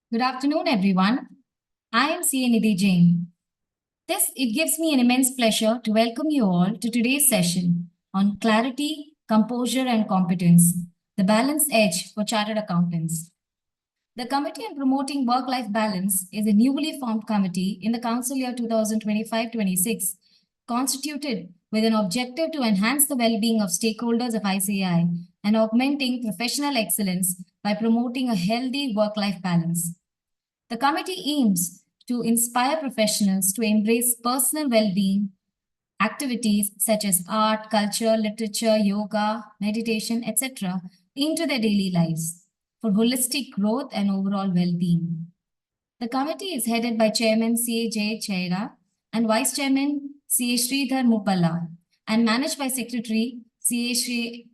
Good afternoon, everyone. I am CA Nidhi Jain. It gives me an immense pleasure to welcome you all to today's session on clarity, composure, and competence, the balance edge for chartered accountants. The Committee on Promoting Work-Life Balance is a newly formed committee in the council year 2025-26, constituted with an objective to enhance the well-being of stakeholders of ICAI and augmenting professional excellence by promoting a healthy work-life balance. The committee aims to inspire professionals to embrace personal well-being activities such as art, culture, literature, yoga, meditation, etc. into their daily lives for holistic growth and overall well-being. The committee is headed by Chairman C.A. J. Chaira and Vice Chairman C.A. Sridhar Mupalla and managed by Secretary C.A. Shri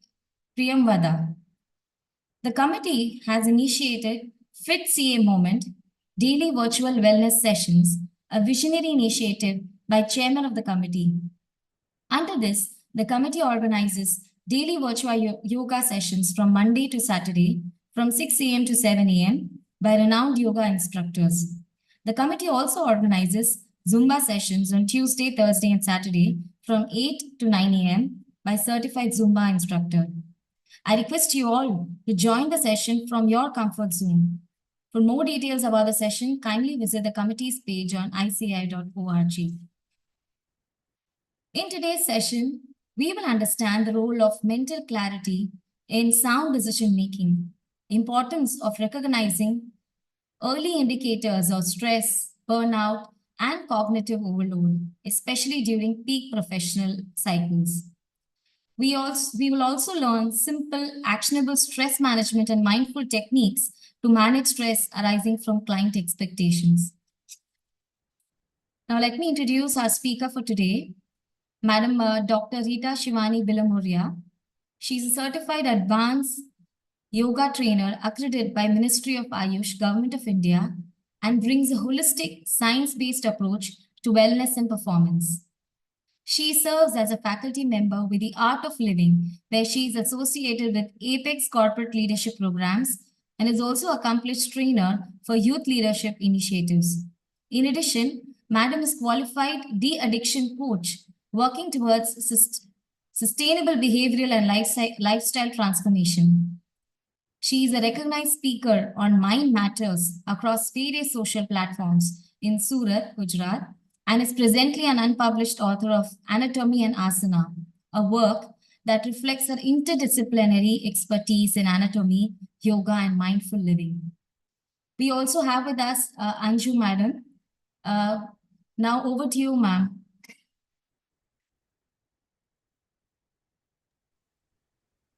Priyamvada. The committee has initiated Fit CA Moment, daily virtual wellness sessions, a visionary initiative by Chairman of the committee. Under this, the committee organizes daily virtual yoga sessions from Monday to Saturday from 6 a.m. to 7 a.m. by renowned yoga instructors. The committee also organizes Zumba sessions on Tuesday, Thursday, and Saturday from 8 to 9 a.m. by certified Zumba instructor. I request you all to join the session from your comfort zone. For more details about the session, kindly visit the committee's page on ici.org. In today's session, we will understand the role of mental clarity in sound decision making, importance of recognizing early indicators of stress, burnout, and cognitive overload, especially during peak professional cycles. We will also learn simple, actionable stress management and mindful techniques to manage stress arising from client expectations. Now, let me introduce our speaker for today, Madam Dr. Rita Shivani Bilamuria. She's a certified advanced yoga trainer accredited by Ministry of Ayush, Government of India, and brings a holistic, science-based approach to wellness and performance. She serves as a faculty member with the Art of Living, where she is associated with Apex Corporate Leadership Programs and is also an accomplished trainer for youth leadership initiatives. In addition, Madam is qualified de-addiction coach working towards sustainable behavioral and lifestyle transformation. She is a recognized speaker on Mind Matters across various social platforms in Surat, Gujarat, and is presently an unpublished author of Anatomy and Asana, a work that reflects her interdisciplinary expertise in anatomy, yoga, and mindful living. We also have with us Anju Madam. Now over to you, ma'am.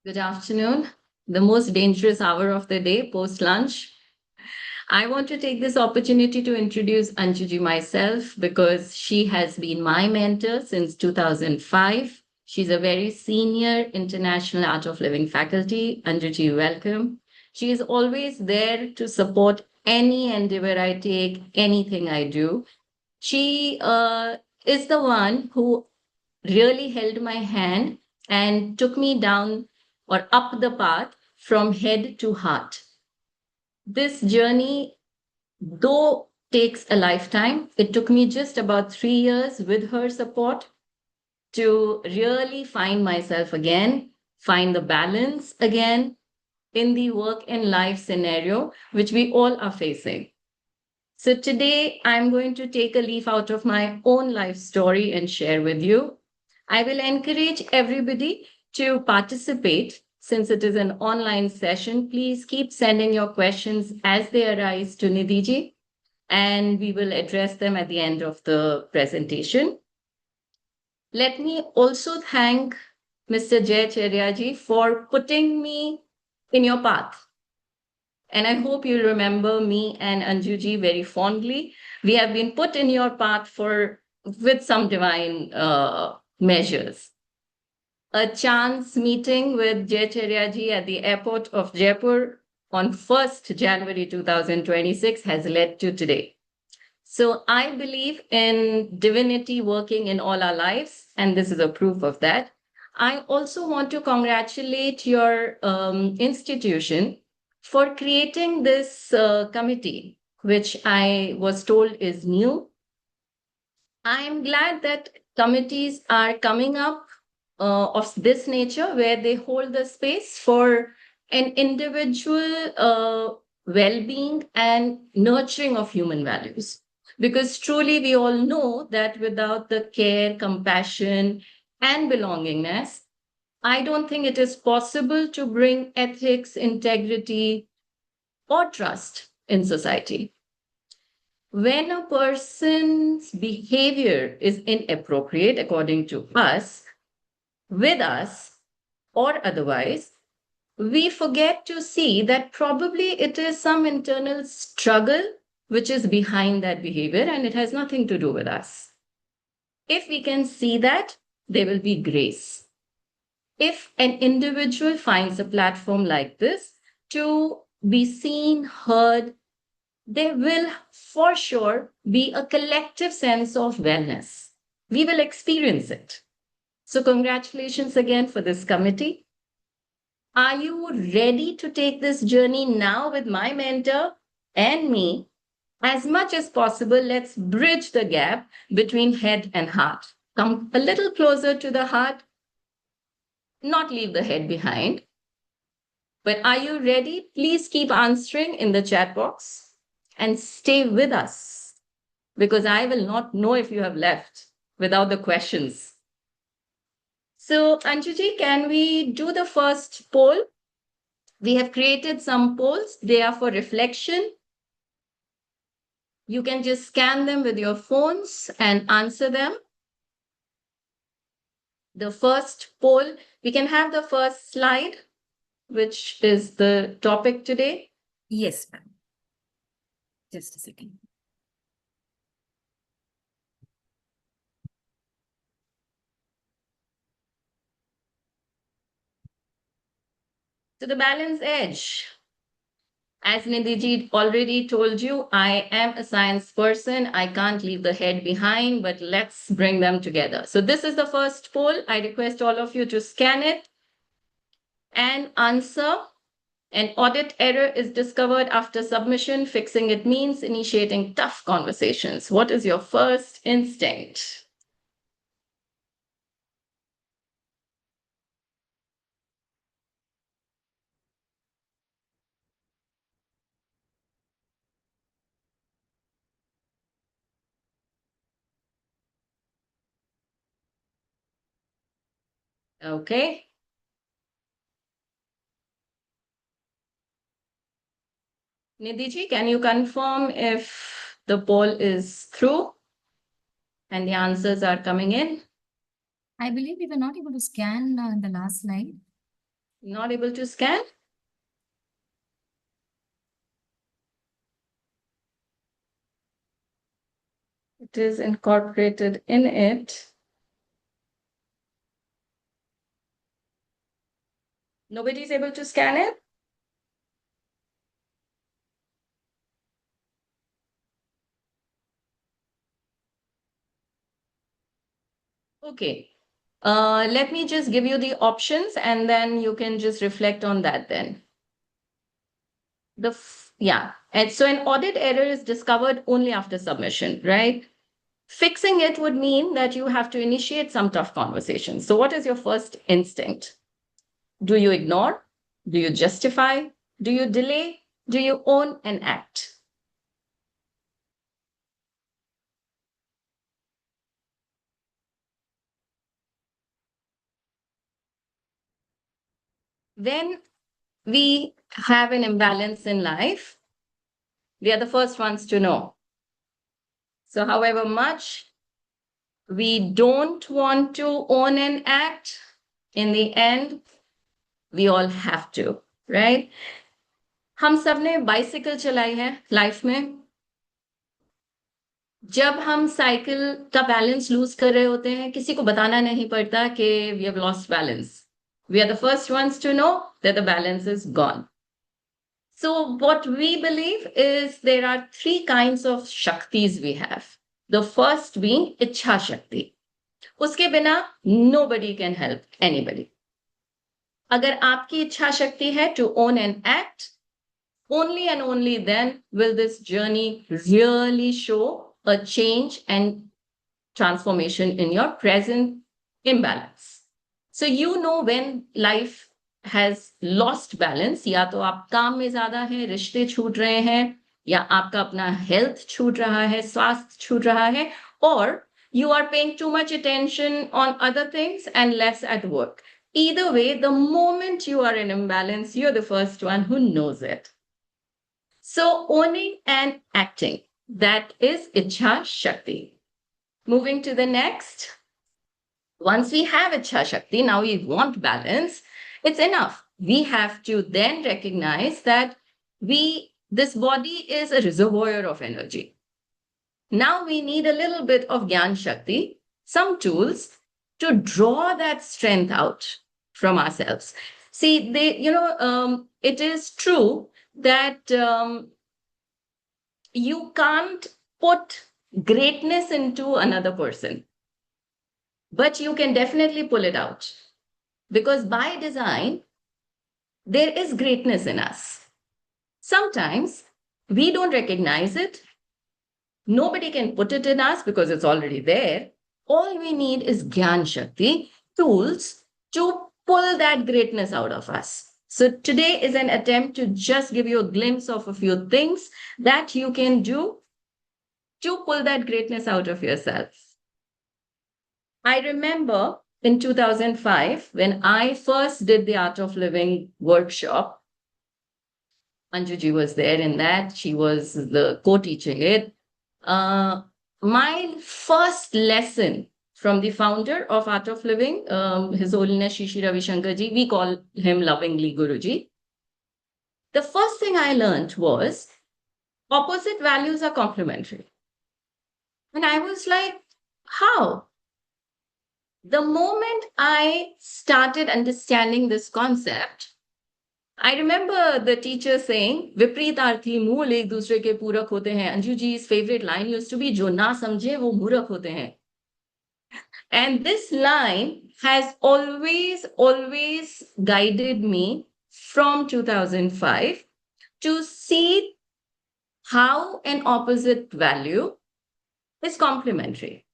Good afternoon, the most dangerous hour of the day, post-lunch. I want to take this opportunity to introduce Anjuji myself because she has been my mentor since 2005. She's a very senior international Art of Living faculty. Anjuji, welcome. She is always there to support any endeavor I take, anything I do. She is the one who really held my hand and took me down or up the path from head to heart. This journey, though takes a lifetime, it took me just about 3 years with her support to really find myself again, find the balance again in the work and life scenario, which we all are facing. So today I'm going to take a leaf out of my own life story and share with you. I will encourage everybody to participate. Since it is an online session, please keep sending your questions as they arise to Nidhiji, and we will address them at the end of the presentation. Let me also thank Mr. Jay Cheryaji for putting me in your path. And I hope you remember me and Anjuji very fondly. We have been put in your path with some divine measures. A chance meeting with Jay Cheryaji at the airport of Jaipur on 1st January 2026 has led to today. So I believe in divinity working in all our lives, and this is a proof of that. I also want to congratulate your institution for creating this committee. which I was told is new. I'm glad that committees are coming up of this nature where they hold the space for an individual well-being and nurturing of human values. Because truly we all know that without the care, compassion, and belongingness, I don't think it is possible to bring ethics, integrity, or trust in society. When a person's behavior is inappropriate, according to us, with us, or otherwise, we forget to see that probably it is some internal struggle which is behind that behavior and it has nothing to do with us. If we can see that, there will be grace. If an individual finds a platform like this to be seen, heard, there will for sure be a collective sense of wellness. We will experience it. So, congratulations again for this committee. Are you ready to take this journey now with my mentor and me? As much as possible, let's bridge the gap between head and heart. Come a little closer to the heart, not leave the head behind. But are you ready? Please keep answering in the chat box and stay with us because I will not know if you have left without the questions. So, Anjuji, can we do the first poll? We have created some polls. They are for reflection. You can just scan them with your phones and answer them. The first poll, we can have the first slide, which is the topic today. Yes, ma'am. Just a second. So the balance edge. As Nidhi already told you, I am a science person. I can't leave the head behind, but let's bring them together. So this is the first poll. I request all of you to scan it and answer. An audit error is discovered after submission. Fixing it means initiating tough conversations. What is your first instinct? Okay. Nidhi, can you confirm if the poll is through and the answers are coming in? I believe we were not able to scan in the last slide. Not able to scan? It is incorporated in it. Nobody is able to scan it? Okay. Let me just give you the options and then you can just reflect on that then. And so an audit error is discovered only after submission, right? Fixing it would mean that you have to initiate some tough conversations. So what is your first instinct? Do you ignore? Do you justify? Do you delay? Do you own and act? When we have an imbalance in life, we are the first ones to know. So, however much we don't want to own and act, in the end, we all have to, right? हम सब ने bicycle चलाई है life में जब हम cycle का balance loose कर रहे होते हैं किसी को बताना नहीं पड़ता कि we have lost balance we are the first ones to know that the balance is gone So what we believe is there are three kinds of shaktis we have. The first being Ichha Shakti. उसके बिना nobody can help anybody. अगर आपकी इच्छा शक्ति है to own and act, only and only then will this journey really show a change and transformation in your present imbalance. So you know when life has lost balance, या तो आप काम में ज्यादा है, रिश्ते छूट रहे हैं, या आपका अपना हेल्थ छूट रहा है, स्वास्थ्य छूट रहा है, or you are paying too much attention on other things and less at work. Either way, the moment you are in imbalance, you're the first one who knows it. So owning and acting, that is Ichha Shakti. Moving to the next. Once we have Ichha Shakti, now we want balance, it's enough. We have to then recognize that this body is a reservoir of energy. Now we need a little bit of Gyan Shakti, some tools to draw that strength out from ourselves. See, it is true that you can't put greatness into another person, but you can definitely pull it out, because by design, there is greatness in us. Sometimes we don't recognize it. Nobody can put it in us because it's already there. All we need is Gyan Shakti, tools to pull that greatness out of us. So today is an attempt to just give you a glimpse of a few things that you can do to pull that greatness out of yourself. I remember in 2005, when I first did the Art of Living workshop, Anjuji was there in that. She was the co-teaching it. My first lesson from the founder of Art of Living, His Holiness Shri Ravi Shankar Ji, we call him lovingly Guruji. The first thing I learned was opposite values are complementary. And I was like, how? The moment I started understanding this concept, I remember the teacher saying, विपरीतार्थी मूल एक दूसरे के पूरक होते हैं. Anju ji's favorite line used to be, जो ना समझे वो मूर्ख होते हैं. And this line has always guided me from 2005 to see how an opposite value is complementary.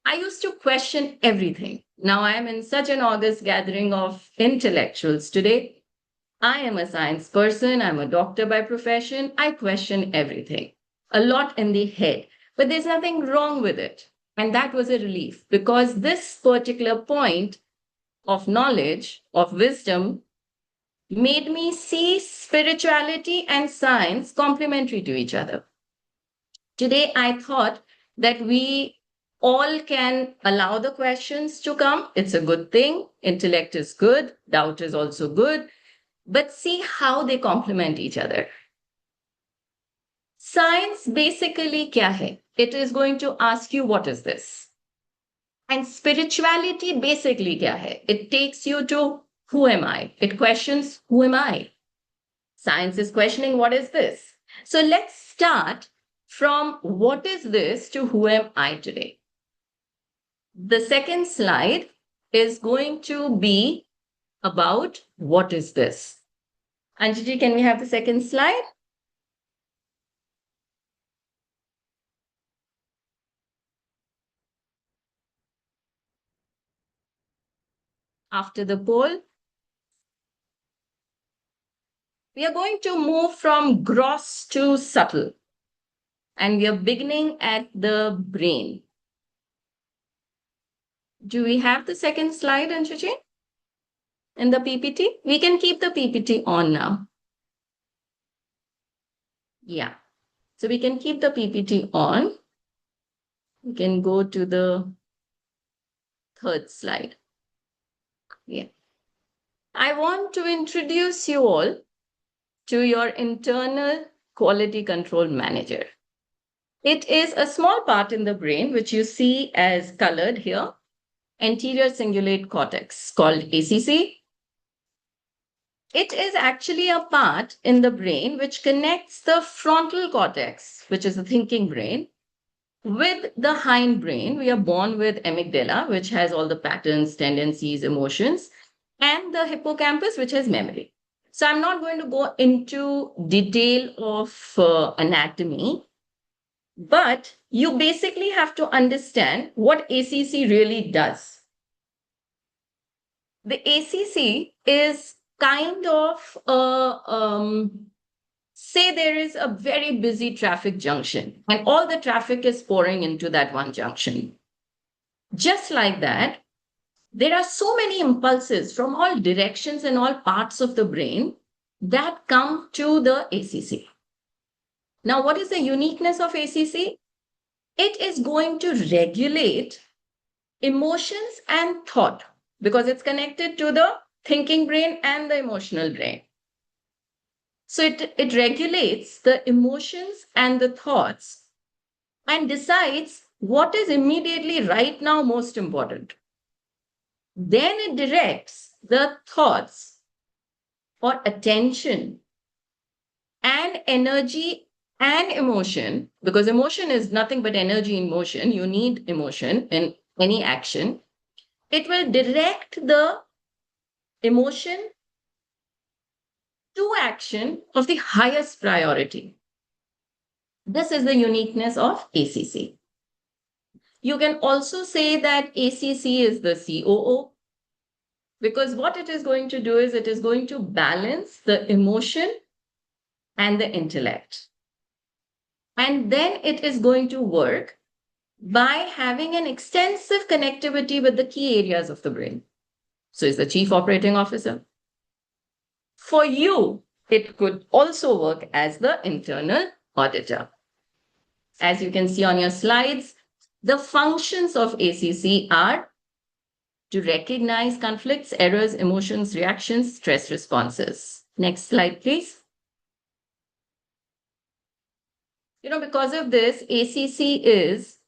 I used to question everything. Now I am in such an august gathering of intellectuals today. I am a science person. I'm a doctor by profession. I question everything, a lot in the head, but there's nothing wrong with it. And that was a relief, because this particular point of knowledge, of wisdom, made me see spirituality and science complementary to each other. Today, I thought that we all can allow the questions to come. It's a good thing. Intellect is good. Doubt is also good. But see how they complement each other. Science basically kya hai? It is going to ask you, what is this? And spirituality basically kya hai? It takes you to, who am I? It questions, who am I? Science is questioning, what is this? So let's start from what is this to who am I today? The second slide is going to be about what is this. Anjali, can we have the second slide? After the poll, we are going to move from gross to subtle. And we are beginning at the brain. Do we have the second slide, Anjuji? In the PPT? We can keep the PPT on now. Yeah. So we can keep the PPT on. We can go to the third slide. Yeah. I want to introduce you all to your internal quality control manager. It is a small part in the brain, which you see as colored here, anterior cingulate cortex, called ACC. It is actually a part in the brain which connects the frontal cortex, which is the thinking brain, with the hindbrain. We are born with amygdala, which has all the patterns, tendencies, emotions, and the hippocampus, which has memory. So I'm not going to go into detail of anatomy, but you basically have to understand what ACC really does. The ACC is kind of say there is a very busy traffic junction and all the traffic is pouring into that one junction. Just like that, there are so many impulses from all directions and all parts of the brain that come to the ACC. Now, what is the uniqueness of ACC? It is going to regulate emotions and thought because it's connected to the thinking brain and the emotional brain. So it regulates the emotions and the thoughts and decides what is immediately right now most important. Then it directs the thoughts or attention and energy and emotion, because emotion is nothing but energy in motion. You need emotion in any action. It will direct the emotion to action of the highest priority. This is the uniqueness of ACC. You can also say that ACC is the COO, because what it is going to do is it is going to balance the emotion and the intellect. And then it is going to work by having an extensive connectivity with the key areas of the brain. So it's the chief operating officer. For you, it could also work as the internal auditor. As you can see on your slides, the functions of ACC are to recognize conflicts, errors, emotions, reactions, stress responses. Next slide, please. Because of this, ACC is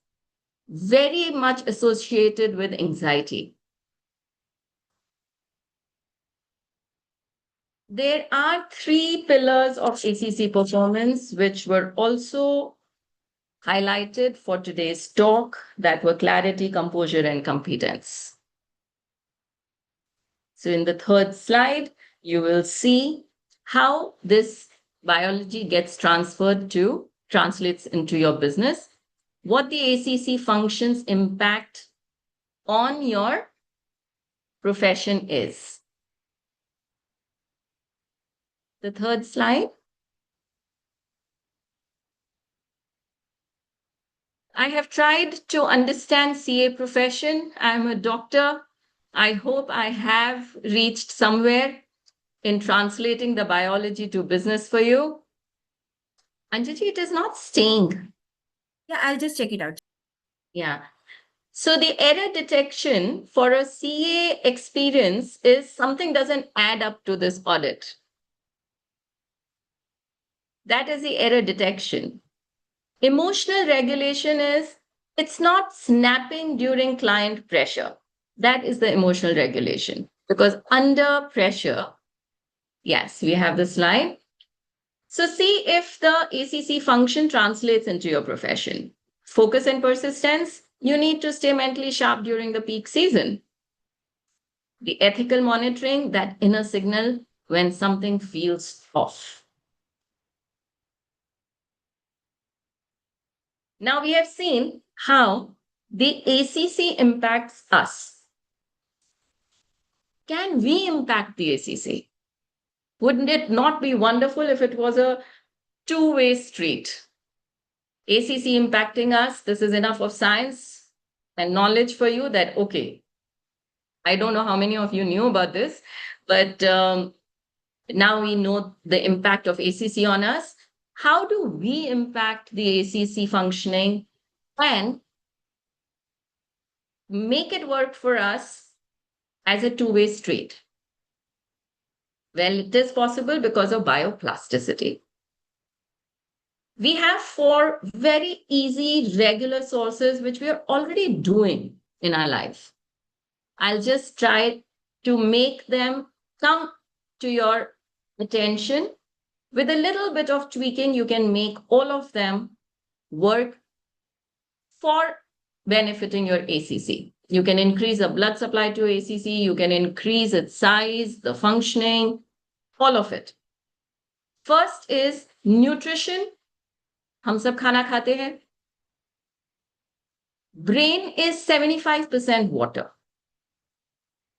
very much associated with anxiety. There are 3 pillars of ACC performance, which were also highlighted for today's talk, that were clarity, composure, and competence. So in the third slide, you will see how this biology gets translates into your business, what the ACC functions impact on your profession is. The third slide. I have tried to understand CA profession. I'm a doctor. I hope I have reached somewhere in translating the biology to business for you. Anjali, it is not staying. Yeah, I'll just check it out. Yeah. So the error detection for a CA experience is something doesn't add up to this audit. That is the error detection. Emotional regulation is it's not snapping during client pressure. That is the emotional regulation. Because under pressure, yes, we have the slide. So see if the ACC function translates into your profession. Focus and persistence, you need to stay mentally sharp during the peak season. The ethical monitoring, that inner signal when something feels off. Now we have seen how the ACC impacts us. Can we impact the ACC? Wouldn't it not be wonderful if it was a two-way street? ACC impacting us, this is enough of science and knowledge for you that, okay, I don't know how many of you knew about this, but now we know the impact of ACC on us. How do we impact the ACC functioning and make it work for us as a two-way street? Well, it is possible because of bioplasticity. We have 4 very easy, regular sources which we are already doing in our life. I'll just try to make them come to your attention. With a little bit of tweaking, you can make all of them work for benefiting your ACC. You can increase the blood supply to ACC, you can increase its size, the functioning, all of it. First is nutrition. हम सब खाना खाते हैं. Brain is 75% water.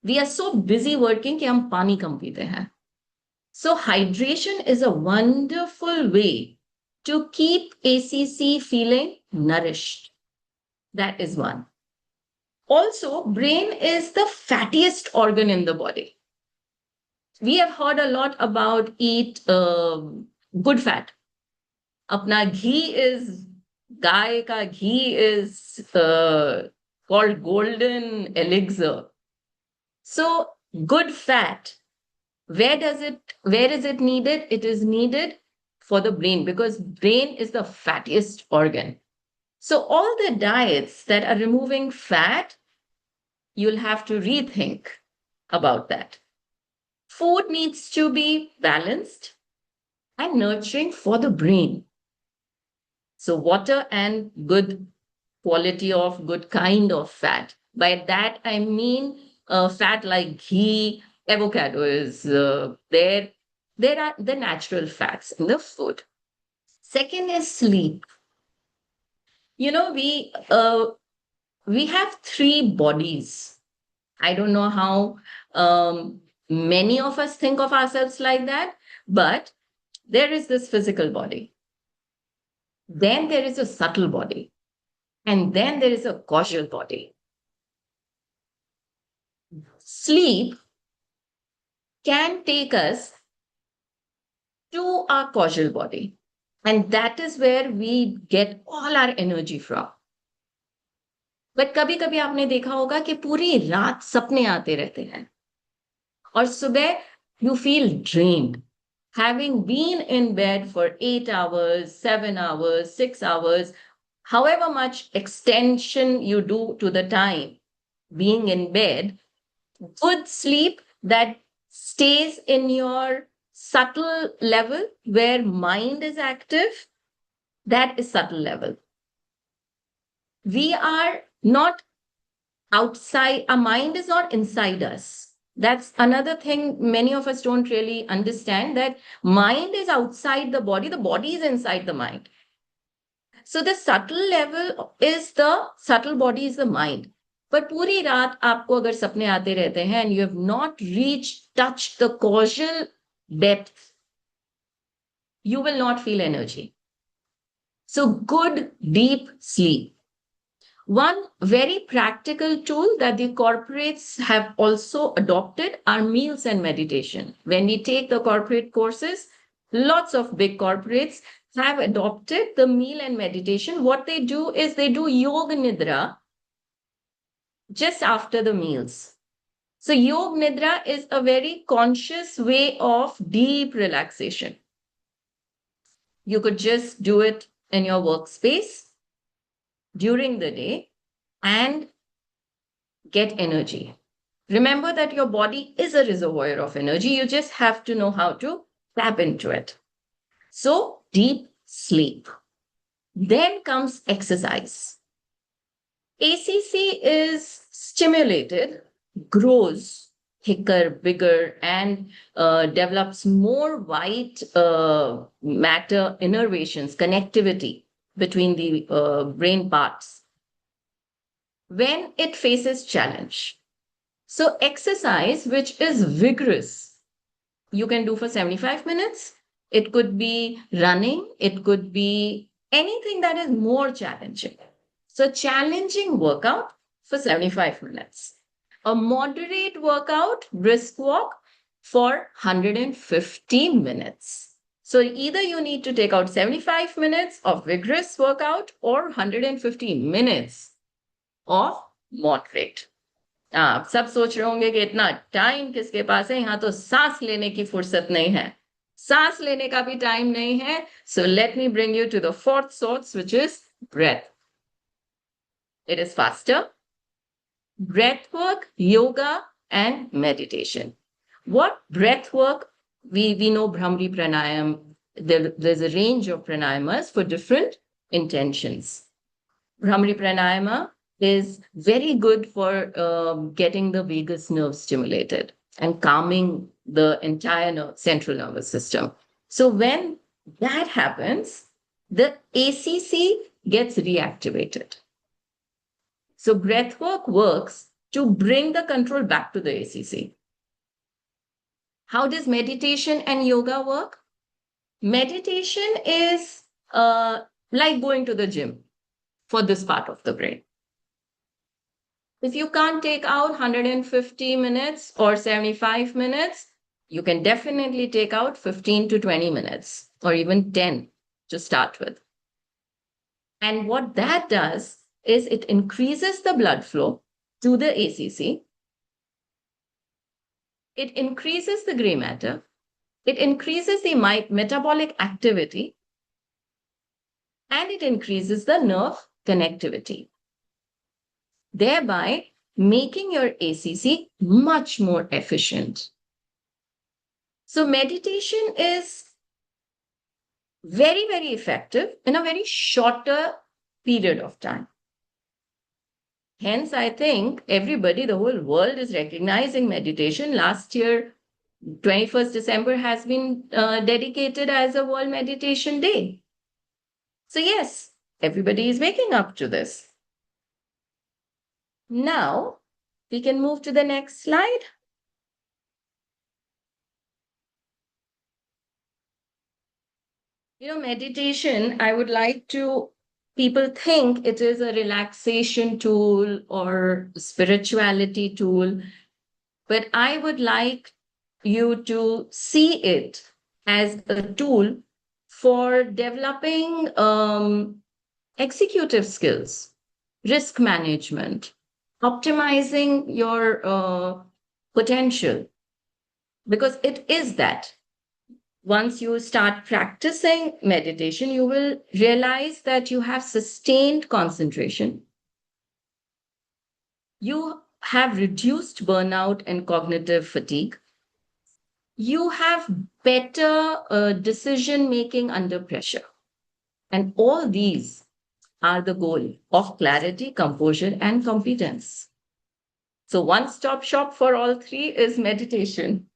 We are so busy working कि हम पानी कम पीते हैं. So hydration is a wonderful way to keep ACC feeling nourished. That is one. Also, brain is the fattiest organ in the body. We have heard a lot about eat good fat. Apna ghee is, गाय का ghee is called golden elixir. So good fat, where is it needed? It is needed for the brain because brain is the fattiest organ. So all the diets that are removing fat, you'll have to rethink about that. Food needs to be balanced and nurturing for the brain. So water and good quality of good kind of fat. By that, I mean fat like ghee, avocado is there. There are the natural fats in the food. Second is sleep. You know, we have three bodies. I don't know how many of us think of ourselves like that, but there is this physical body. Then there is a subtle body. And then there is a causal body. Sleep can take us to our causal body. And that is where we get all our energy from. But कभी कभी आपने देखा होगा कि पूरी रात सपने आते रहते हैं और सुबह you feel drained. Having been in bed for 8 hours, 7 hours, 6 hours, however much extension you do to the time being in bed, good sleep that stays in your subtle level where mind is active, that is subtle level. We are not outside, our mind is not inside us. That's another thing many of us don't really understand, that mind is outside the body is inside the mind. So the subtle level is the subtle body is the mind. पर पूरी रात आपको अगर सपने आते रहते हैं and you have not touched the causal depth, you will not feel energy. So good deep sleep. One very practical tool that the corporates have also adopted are meals and meditation. When we take the corporate courses, lots of big corporates have adopted the meal and meditation. What they do is they do yoga nidra just after the meals. So yoga nidra is a very conscious way of deep relaxation. You could just do it in your workspace during the day and get energy. Remember that your body is a reservoir of energy. You just have to know how to tap into it. So deep sleep. Then comes exercise. ACC is stimulated, grows thicker, bigger, and develops more white matter innervations, connectivity between the brain parts when it faces challenge. So exercise, which is vigorous, you can do for 75 minutes. It could be running. It could be anything that is more challenging. So challenging workout for 75 minutes. A moderate workout, brisk walk for 150 minutes. So either you need to take out 75 minutes of vigorous workout or 150 minutes of moderate. आप सब सोच रहे होंगे कि इतना time किसके पास है, यहाँ तो सांस लेने की फुर्सत नहीं है, सांस लेने का भी टाइम नहीं है. So let me bring you to the fourth source, which is breath. It is faster. Breath work, yoga, and meditation. What breath work? We know Bhramri Pranayam. There's a range of pranayamas for different intentions. Bhramri Pranayama is very good for getting the vagus nerve stimulated. and calming the entire central nervous system. So when that happens, the ACC gets reactivated. So breathwork works to bring the control back to the ACC. How does meditation and yoga work? Meditation is like going to the gym for this part of the brain. If you can't take out 150 minutes or 75 minutes, you can definitely take out 15 to 20 minutes or even 10 to start with. And what that does is it increases the blood flow to the ACC. It increases the gray matter. It increases the metabolic activity. And it increases the nerve connectivity, thereby making your ACC much more efficient. So meditation is very, very effective in a very shorter period of time. Hence, I think everybody, the whole world is recognizing meditation. Last year, 21st December has been dedicated as a World Meditation Day. So yes, everybody is waking up to this. Now, we can move to the next slide. Meditation, I would like to, people think it is a relaxation tool or spirituality tool, but I would like you to see it as a tool for developing executive skills, risk management, optimizing your potential, because it is that. Once you start practicing meditation, you will realize that you have sustained concentration. You have reduced burnout and cognitive fatigue. You have better decision making under pressure. And all these are the goal of clarity, composure, and competence. So one-stop shop for all three is meditation.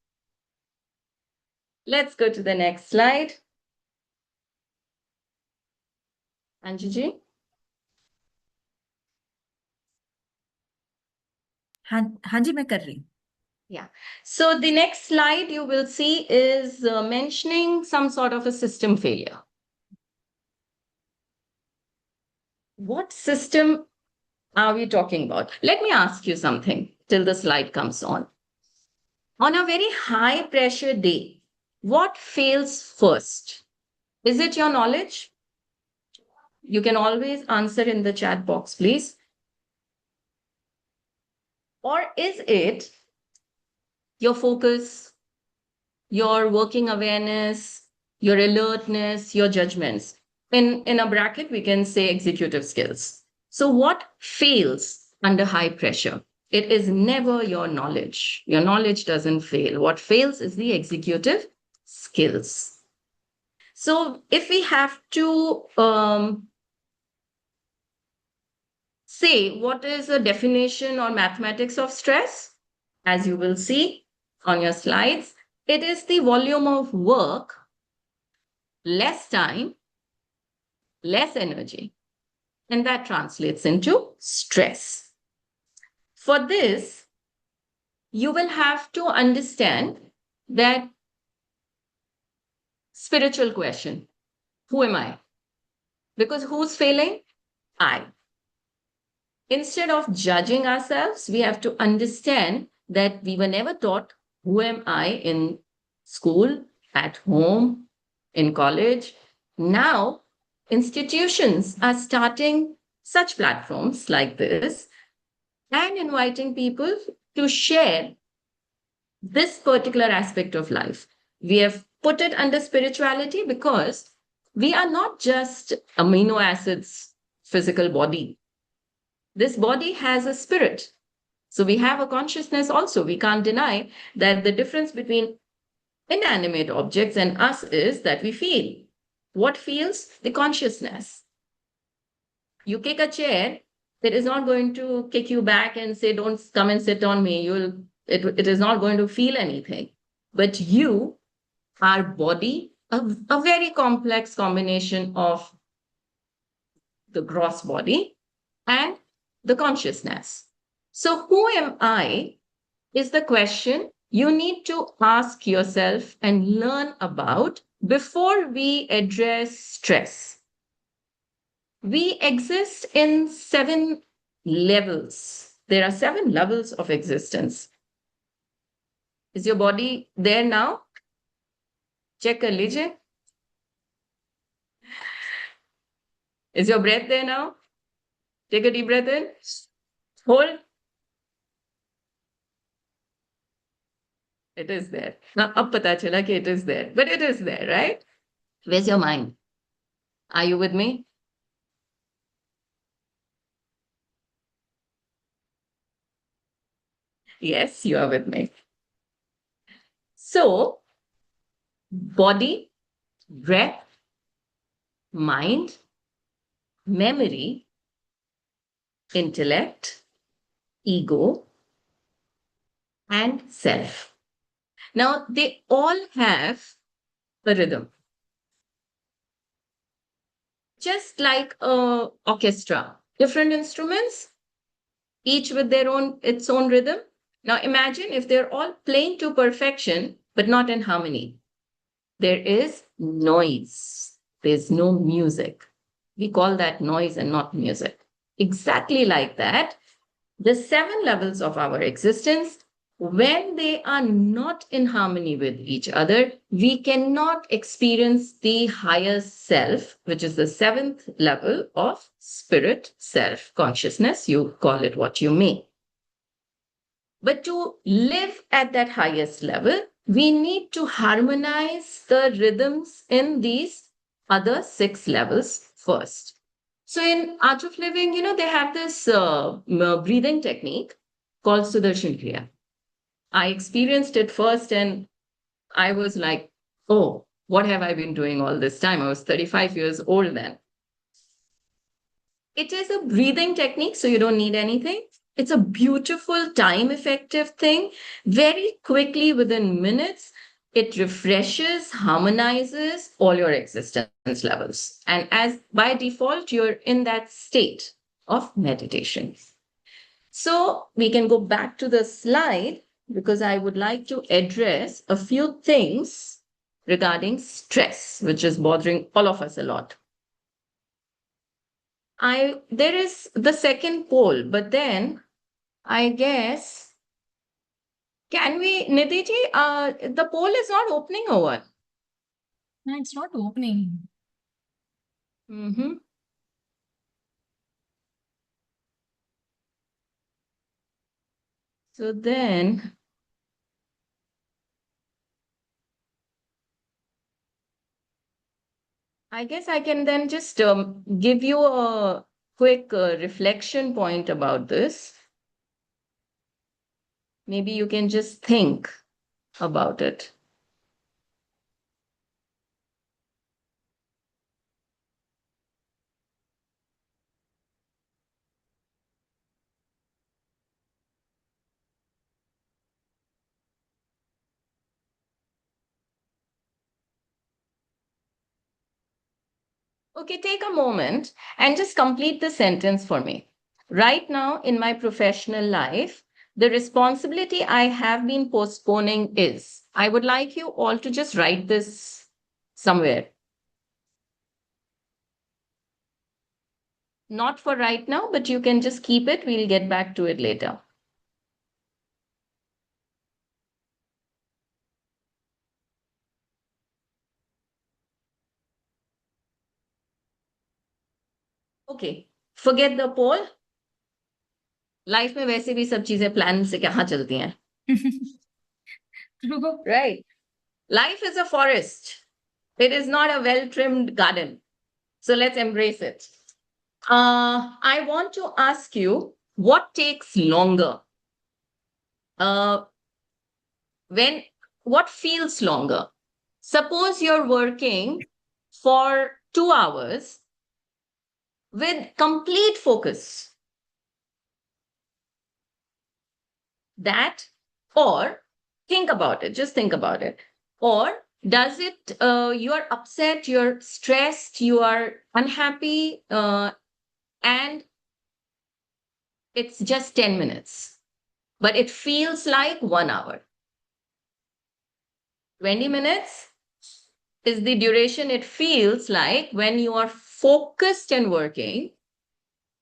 Let's go to the next slide. Anjuji? हाँ जी मैं कर रही हूँ. Yeah. So the next slide you will see is mentioning some sort of a system failure. What system are we talking about? Let me ask you something till the slide comes on. On a very high pressure day, what fails first? Is it your knowledge? You can always answer in the chat box, please. Or is it your focus, your working awareness, your alertness, your judgments? In a bracket, we can say executive skills. So what fails under high pressure? It is never your knowledge. Your knowledge doesn't fail. What fails is the executive skills. So if we have to say what is the definition or mathematics of stress, as you will see on your slides, it is the volume of work, less time, less energy, and that translates into stress. For this, you will have to understand that spiritual question, who am I? Because who's failing? I. Instead of judging ourselves, we have to understand that we were never taught who am I in school, at home, in college. Now, institutions are starting such platforms like this and inviting people to share this particular aspect of life. We have put it under spirituality because we are not just amino acids, physical body. This body has a spirit. So we have a consciousness also. We can't deny that the difference between inanimate objects and us is that we feel. What feels? The consciousness. You kick a chair, it is not going to kick you back and say, don't come and sit on me. You'll It is not going to feel anything. But you, our body, a very complex combination of the gross body and the consciousness. So, who am I is the question you need to ask yourself and learn about before we address stress. We exist in 7 levels. There are 7 levels of existence. Is your body there now? Check kar lijiye. Is your breath there now? Take a deep breath in. Hold. It is there. Now, ab pata chala ki it is there. But it is there, right? Where's your mind? Are you with me? Yes, you are with me. So, body, breath, mind, memory, intellect, ego, and self. Now, they all have a rhythm, just like a orchestra. Different instruments, each with their own its own rhythm. Now, imagine if they're all playing to perfection, but not in harmony. There is noise. There's no music. We call that noise and not music. Exactly like that, the 7 levels of our existence, when they are not in harmony with each other, we cannot experience the higher self, which is the 7th level of spirit, self, consciousness. You call it what you may. But to live at that highest level, we need to harmonize the rhythms in these other 6 levels first. So in Art of Living, they have this breathing technique called Sudarshan Kriya. I experienced it first and I was like, oh, what have I been doing all this time? I was 35 years old then. It is a breathing technique, so you don't need anything. It's a beautiful, time effective thing. Very quickly, within minutes, it refreshes, harmonizes all your existence levels. And as by default, you're in that state of meditation. So we can go back to the slide because I would like to address a few things regarding stress, which is bothering all of us a lot. There is the second poll, but then I guess can we, Nidhi the poll is not opening over. No, it's not opening. Mm-hmm. So then I guess I can then just give you a quick reflection point about this. Maybe you can just think about it. Okay, take a moment and just complete the sentence for me. Right now, in my professional life, the responsibility I have been postponing is. I would like you all to just write this somewhere. Not for right now, but you can just keep it. We'll get back to it later. Okay, forget the poll. Life में वैसे भी सब चीजें plan से कहाँ चलती हैं. True. Right. Life is a forest. It is not a well-trimmed garden. So let's embrace it. I want to ask you, what takes longer? When what feels longer? Suppose you're working for 2 hours with complete focus. That Or think about it, just think about it. Or does it, you are upset, you're stressed, you are unhappy, and it's just 10 minutes, but it feels like 1 hour. 20 minutes is the duration it feels like when you are focused and working.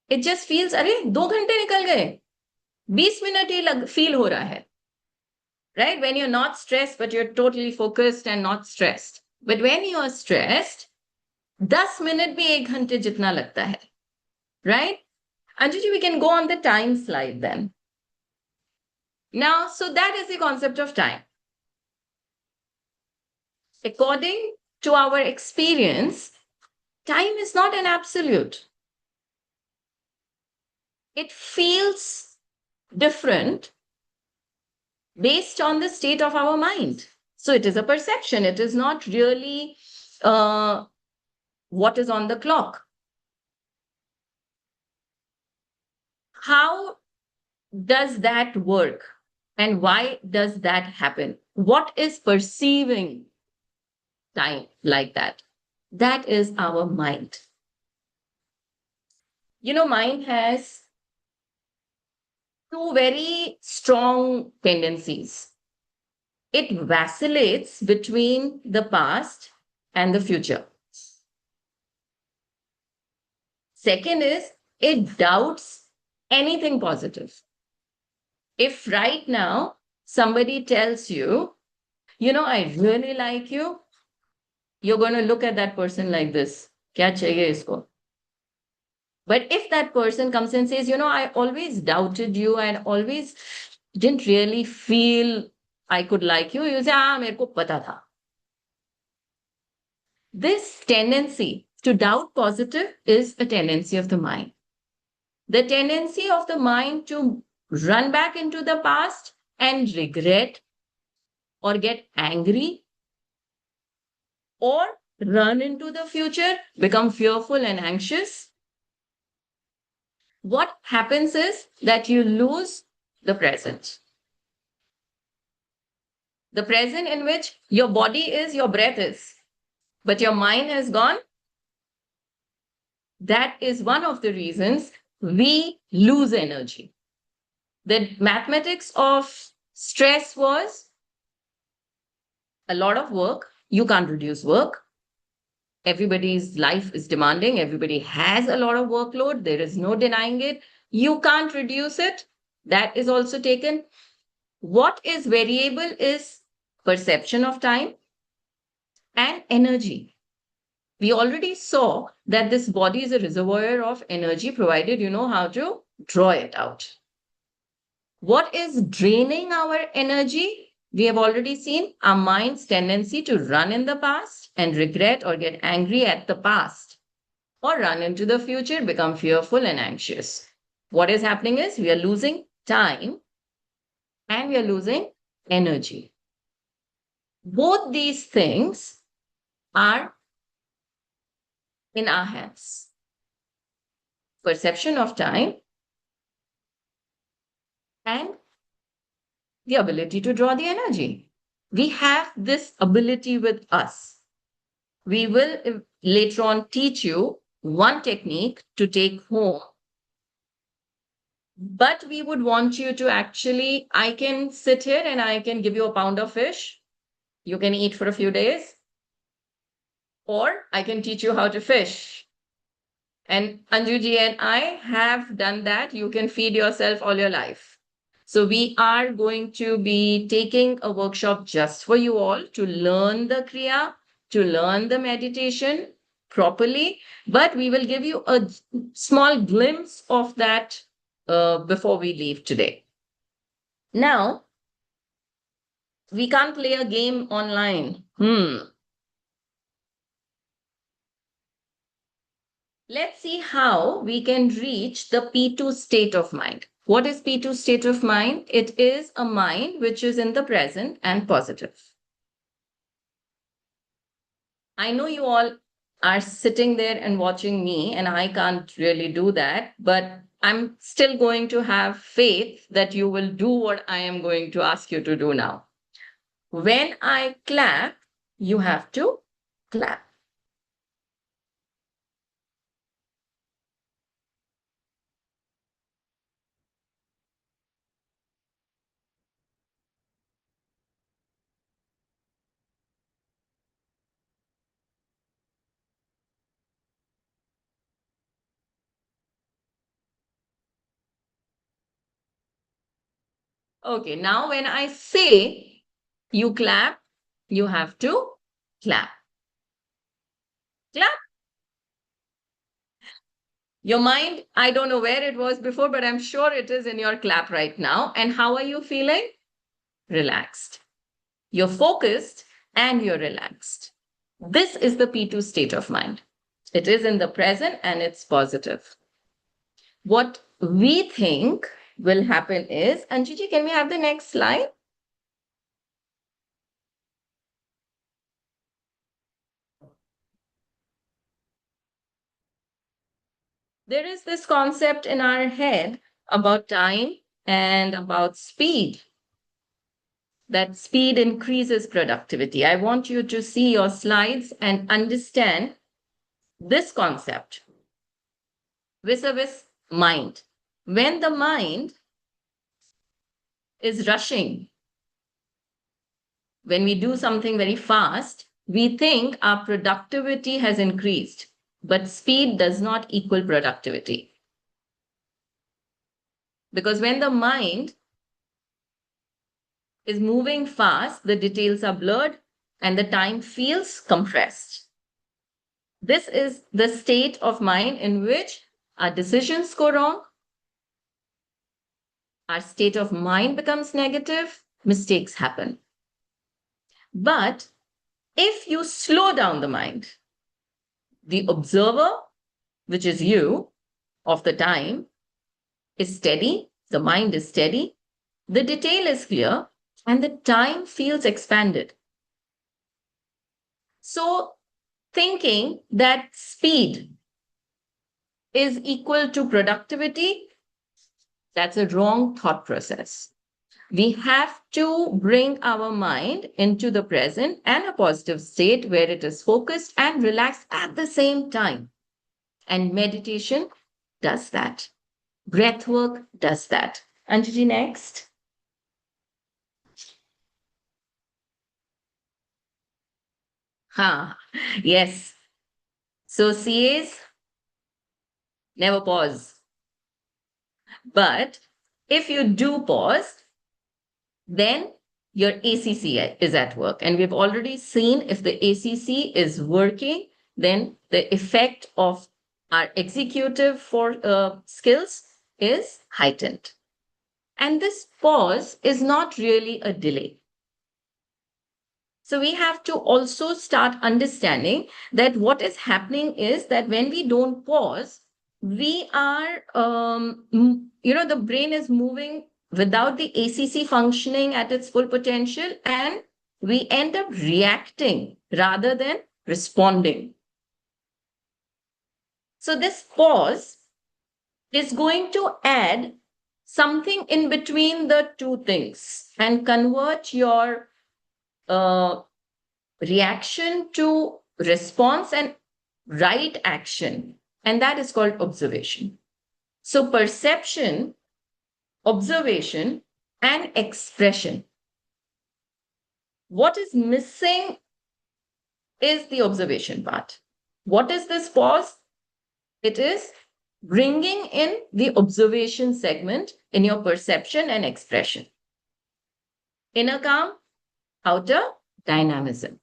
It just feels, अरे 2 घंटे निकल गए, 20 minute ही feel हो रहा है. Right? When you're not stressed, but you're totally focused and not stressed. But when you are stressed, 10 minute भी 1 घंटे जितना लगता है. Right? Anjuji, we can go on the time slide then. Now, so that is the concept of time. According to our experience, time is not an absolute. It feels different based on the state of our mind. So it is a perception. It is not really what is on the clock. How does that work? And why does that happen? What is perceiving time like that? That is our mind. You know, mind has two very strong tendencies. It vacillates between the past and the future. Second is it doubts anything positive. If right now somebody tells you, you know, I really like you, you're going to look at that person like this. Kya chahiye isko? But if that person comes and says, you know, I always doubted you and always didn't really feel I could like you, you say, ah, mere ko pata tha. This tendency to doubt positive is a tendency of the mind. The tendency of the mind to run back into the past and regret or get angry or run into the future, become fearful and anxious. What happens is that you lose the present. The present in which your body is, your breath is, but your mind has gone. That is one of the reasons we lose energy. The mathematics of stress was a lot of work. You can't reduce work. Everybody's life is demanding. Everybody has a lot of workload. There is no denying it. You can't reduce it. That is also taken. What is variable is perception of time and energy. We already saw that this body is a reservoir of energy, provided you know how to draw it out. What is draining our energy? We have already seen our mind's tendency to run in the past and regret or get angry at the past, or run into the future, become fearful and anxious. What is happening is we are losing time and we are losing energy. Both these things are in our hands. Perception of time and the ability to draw the energy. We have this ability with us. We will later on teach you one technique to take home. But we would want you to actually, I can sit here and I can give you a pound of fish. You can eat for a few days. Or I can teach you how to fish. And Anjuji and I have done that. You can feed yourself all your life. So we are going to be taking a workshop just for you all to learn the Kriya, to learn the meditation properly. But we will give you a small glimpse of that before we leave today. Now, we can't play a game online. Let's see how we can reach the P2 state of mind. What is P2 state of mind? It is a mind which is in the present and positive. I know you all are sitting there and watching me, and I can't really do that, but I'm still going to have faith that you will do what I am going to ask you to do now. When I clap, you have to clap. Okay, now when I say you clap, you have to clap. Clap. Your mind, I don't know where it was before, but I'm sure it is in your clap right now. And how are you feeling? Relaxed. You're focused and you're relaxed. This is the P2 state of mind. It is in the present and it's positive. What we think will happen is, Anjiji, can we have the next slide? There is this concept in our head about time and about speed, that speed increases productivity. I want you to see your slides and understand this concept vis-a-vis mind. When the mind is rushing, when we do something very fast, we think our productivity has increased, but speed does not equal productivity. Because when the mind is moving fast, the details are blurred and the time feels compressed. This is the state of mind in which our decisions go wrong, our state of mind becomes negative, mistakes happen. But if you slow down the mind, the observer, which is you, of the time, is steady, the mind is steady, the detail is clear, and the time feels expanded. So, thinking that speed is equal to productivity, that's a wrong thought process. We have to bring our mind into the present and a positive state where it is focused and relaxed at the same time. And meditation does that. Breath work does that. Anjali, next. Yes. So CAs never pause. But if you do pause, then your ACC is at work. And we've already seen if the ACC is working, then the effect of our executive skills is heightened. And this pause is not really a delay. So we have to also start understanding that what is happening is that when we don't pause, we are, the brain is moving without the ACC functioning at its full potential, and we end up reacting rather than responding. So this pause is going to add something in between the two things and convert your reaction to response and right action. And that is called observation. So perception, observation, and expression. What is missing is the observation part. What is this pause? It is bringing in the observation segment in your perception and expression. Inner calm, outer dynamism.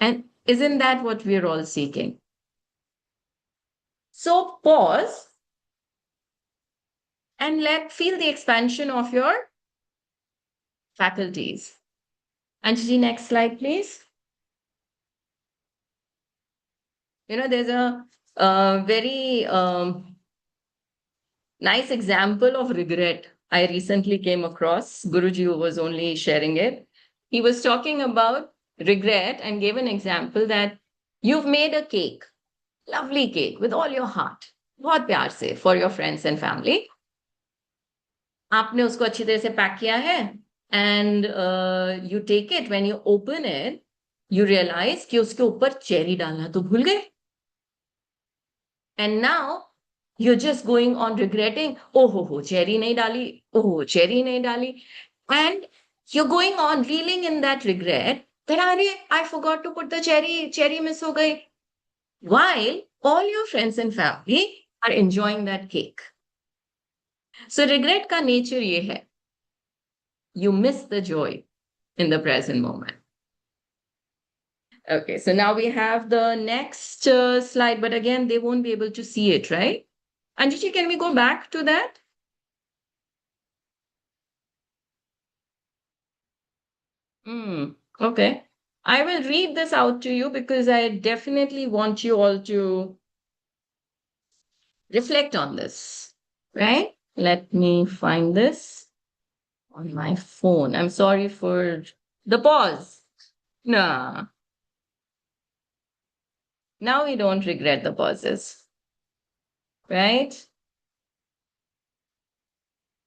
And isn't that what we're all seeking? So pause and feel the expansion of your faculties. Anjali, next slide, please. There's a very nice example of regret I recently came across. Guruji was only sharing it. He was talking about regret and gave an example that you've made a cake, lovely cake with all your heart. बहुत प्यार से for your friends and family. आपने उसको अच्छी तरह से pack किया है and you take it. When you open it you realise कि उसके ऊपर चेरी डालना तो भूल गए. And now you're just going on regretting, oh, cherry nahi dali, oh, cherry nahi dali. And you're going on reeling in that regret that I forgot to put the cherry miss ho gayi. While all your friends and family are enjoying that cake. So regret ka nature ye hai. You miss the joy in the present moment. Okay, so now we have the next slide, but again, they won't be able to see it, right? Anjiji, can we go back to that? Okay. I will read this out to you because I definitely want you all to reflect on this, right? Let me find this on my phone. I'm sorry for the pause. Nah. Now we don't regret the pauses, right?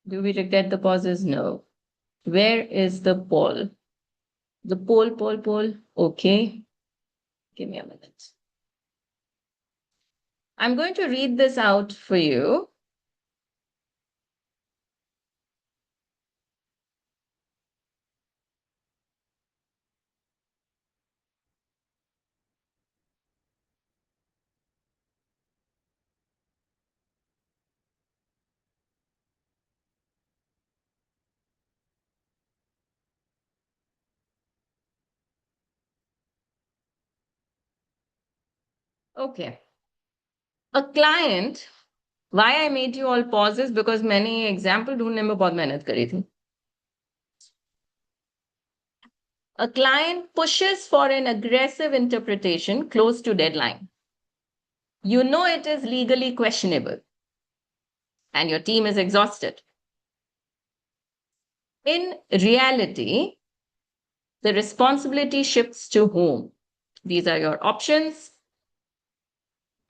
Do we regret the pauses? No. Where is the poll? The poll. Okay. Give me a minute. I'm going to read this out for you. Okay. A client, why I made you all pause is because मैंने ये example ढूंढने में बहुत मेहनत करी थी. A client pushes for an aggressive interpretation close to deadline. You know it is legally questionable and your team is exhausted. In reality, the responsibility shifts to whom? These are your options.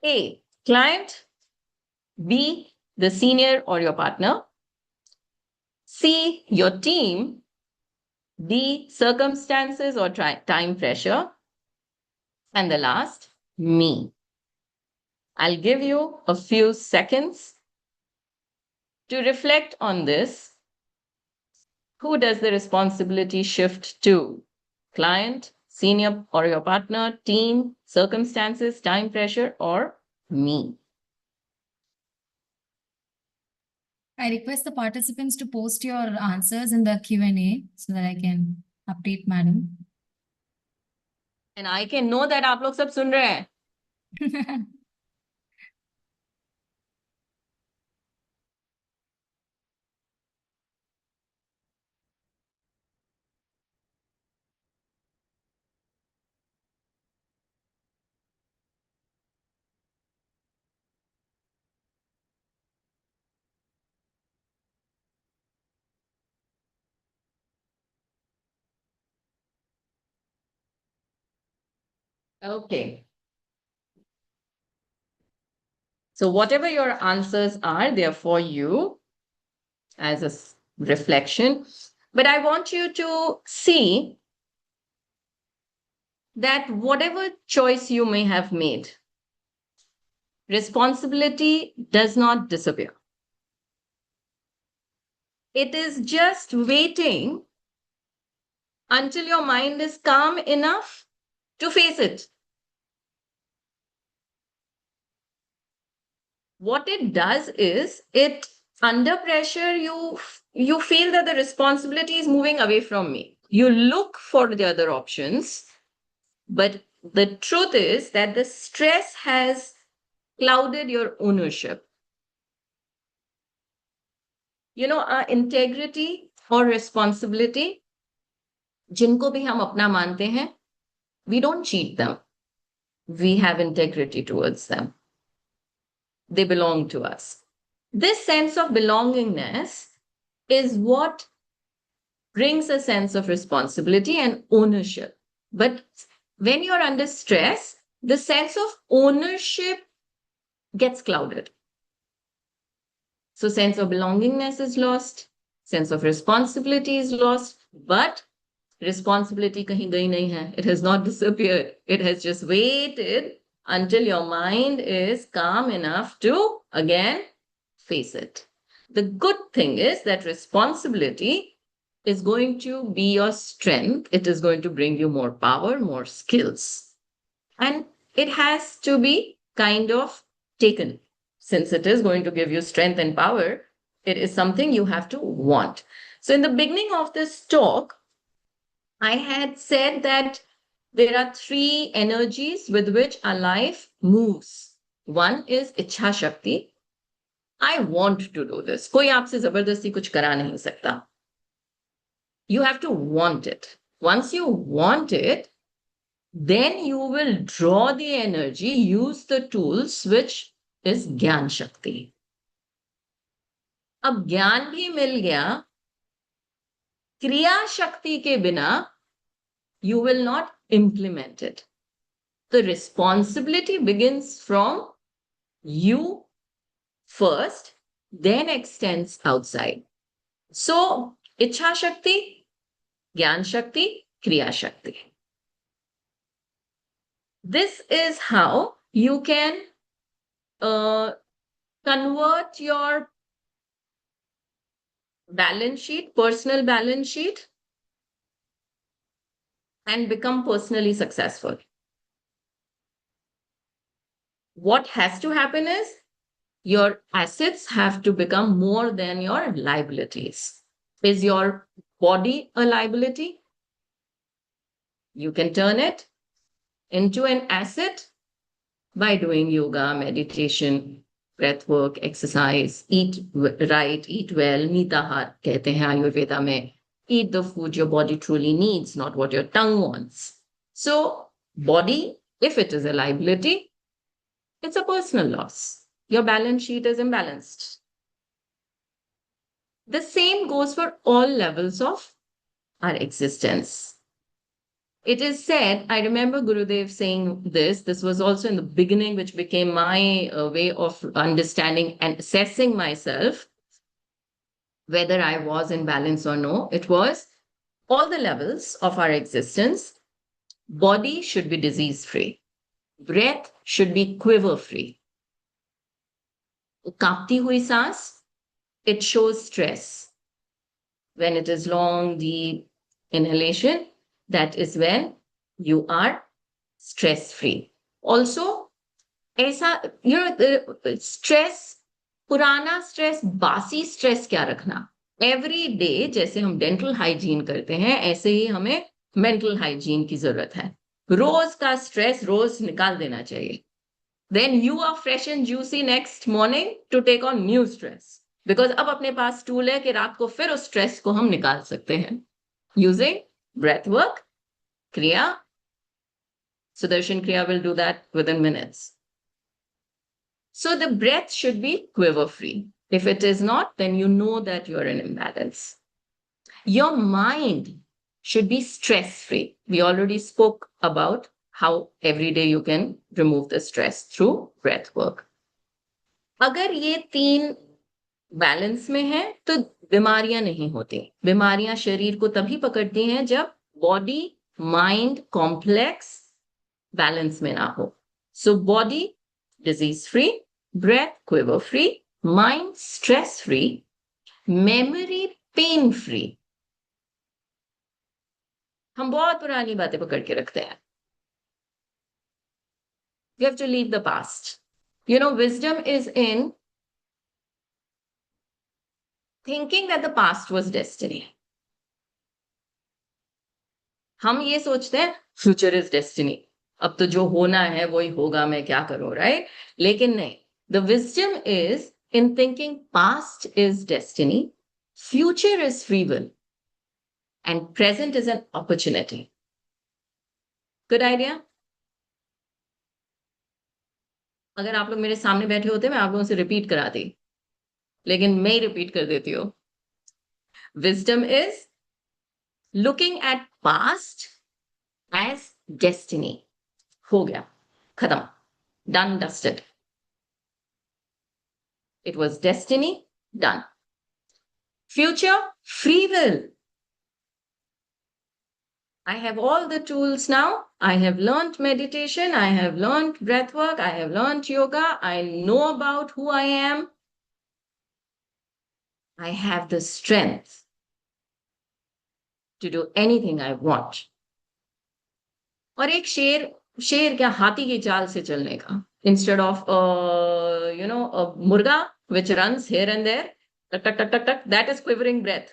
A, client. B, the senior or your partner. C, your team. D, circumstances or time pressure. And the last, me. I'll give you a few seconds to reflect on this. Who does the responsibility shift to? Client, senior or your partner, team, circumstances, time pressure, or me? I request the participants to post your answers in the Q&A so that I can update madam. And I can know that आप लोग सब सुन रहे हैं. Okay. So whatever your answers are, they are for you as a reflection. But I want you to see that whatever choice you may have made, responsibility does not disappear. It is just waiting until your mind is calm enough to face it. What it does is it under pressure you feel that the responsibility is moving away from me. You look for the other options, but the truth is that the stress has clouded your ownership. You know, our integrity or responsibility, जिनको भी हम अपना मानते हैं, we don't cheat them. We have integrity towards them. They belong to us. This sense of belongingness is what brings a sense of responsibility and ownership. But when you're under stress, the sense of ownership gets clouded. So sense of belongingness is lost, sense of responsibility is lost, but responsibility kahin gayi nahi hai. It has not disappeared. It has just waited until your mind is calm enough to again face it. The good thing is that responsibility is going to be your strength. It is going to bring you more power, more skills. And it has to be kind of taken. Since it is going to give you strength and power, it is something you have to want. So, in the beginning of this talk, I had said that there are three energies with which our life moves. One is Ichha Shakti. I want to do this. कोई आपसे जबरदस्ती कुछ करा नहीं सकता. You have to want it. Once you want it, then you will draw the energy, use the tools, which is Gyan Shakti. अब ज्ञान भी मिल गया, क्रिया शक्ति के बिना you will not implement it. The responsibility begins from you first, then extends outside. So, Ichha Shakti, Gyan Shakti, Kriya Shakti. This is how you can convert your balance sheet, personal balance sheet, and become personally successful. What has to happen is your assets have to become more than your liabilities. Is your body a liability? You can turn it into an asset by doing yoga, meditation, breath work, exercise, eat right, eat well, mitahar kehte hain Ayurveda mein. Eat the food your body truly needs, not what your tongue wants. So, body, if it is a liability, it's a personal loss. Your balance sheet is imbalanced. The same goes for all levels of our existence. It is said, I remember Gurudev saying this was also in the beginning, which became my way of understanding and assessing myself, whether I was in balance or no. It was all the levels of our existence. Body should be disease-free. Breath should be quiver-free. Kaapti hui saans, it shows stress. When it is long, deep inhalation, that is when you are stress-free. Also, ऐसा, stress, पुराना stress, बासी stress क्या रखना? Every day, जैसे हम dental hygiene करते हैं, ऐसे ही हमें mental hygiene की जरूरत है. रोज का stress रोज निकाल देना चाहिए. Then you are fresh and juicy next morning to take on new stress. Because अब अपने पास tool है कि रात को फिर उस stress को हम निकाल सकते हैं. Using breath work, Kriya. Sudarshan Kriya will do that within minutes. So the breath should be quiver-free. If it is not, then you know that you're in imbalance. Your mind should be stress-free. We already spoke about how every day you can remove the stress through breath work. अगर ये तीन balance में है तो बीमारियां नहीं होती. बीमारियां शरीर को तभी पकड़ती हैं जब बॉडी माइंड कॉम्प्लेक्स बैलेंस में ना हो. So body disease free, breath quiver free, mind stress free, memory pain free. हम बहुत पुरानी बातें पकड़ के रखते हैं. You have to leave the past. Wisdom is in thinking that the past was destiny. हम ये सोचते हैं फ्यूचर इज डेस्टिनी. अब तो जो होना है वही होगा, मैं क्या करूं, राइट? लेकिन नहीं. The wisdom is in thinking past is destiny, future is free will, and present is an opportunity. Good idea. अगर आप लोग मेरे सामने बैठे होते मैं आप लोगों से रिपीट कराती, लेकिन मैं ही रिपीट कर देती हूँ. Wisdom is looking at past as destiny. हो गया, खत्म, done, dusted. It was destiny, Done. Future, free will. I have all the tools now. I have learned meditation. I have learned breath work. I have learned yoga. I know about who I am. I have the strength to do anything I want. और एक शेर क्या हाथी की चाल से चलने का instead of a murga which runs here and there tak tak tak tak tak that is quivering breath.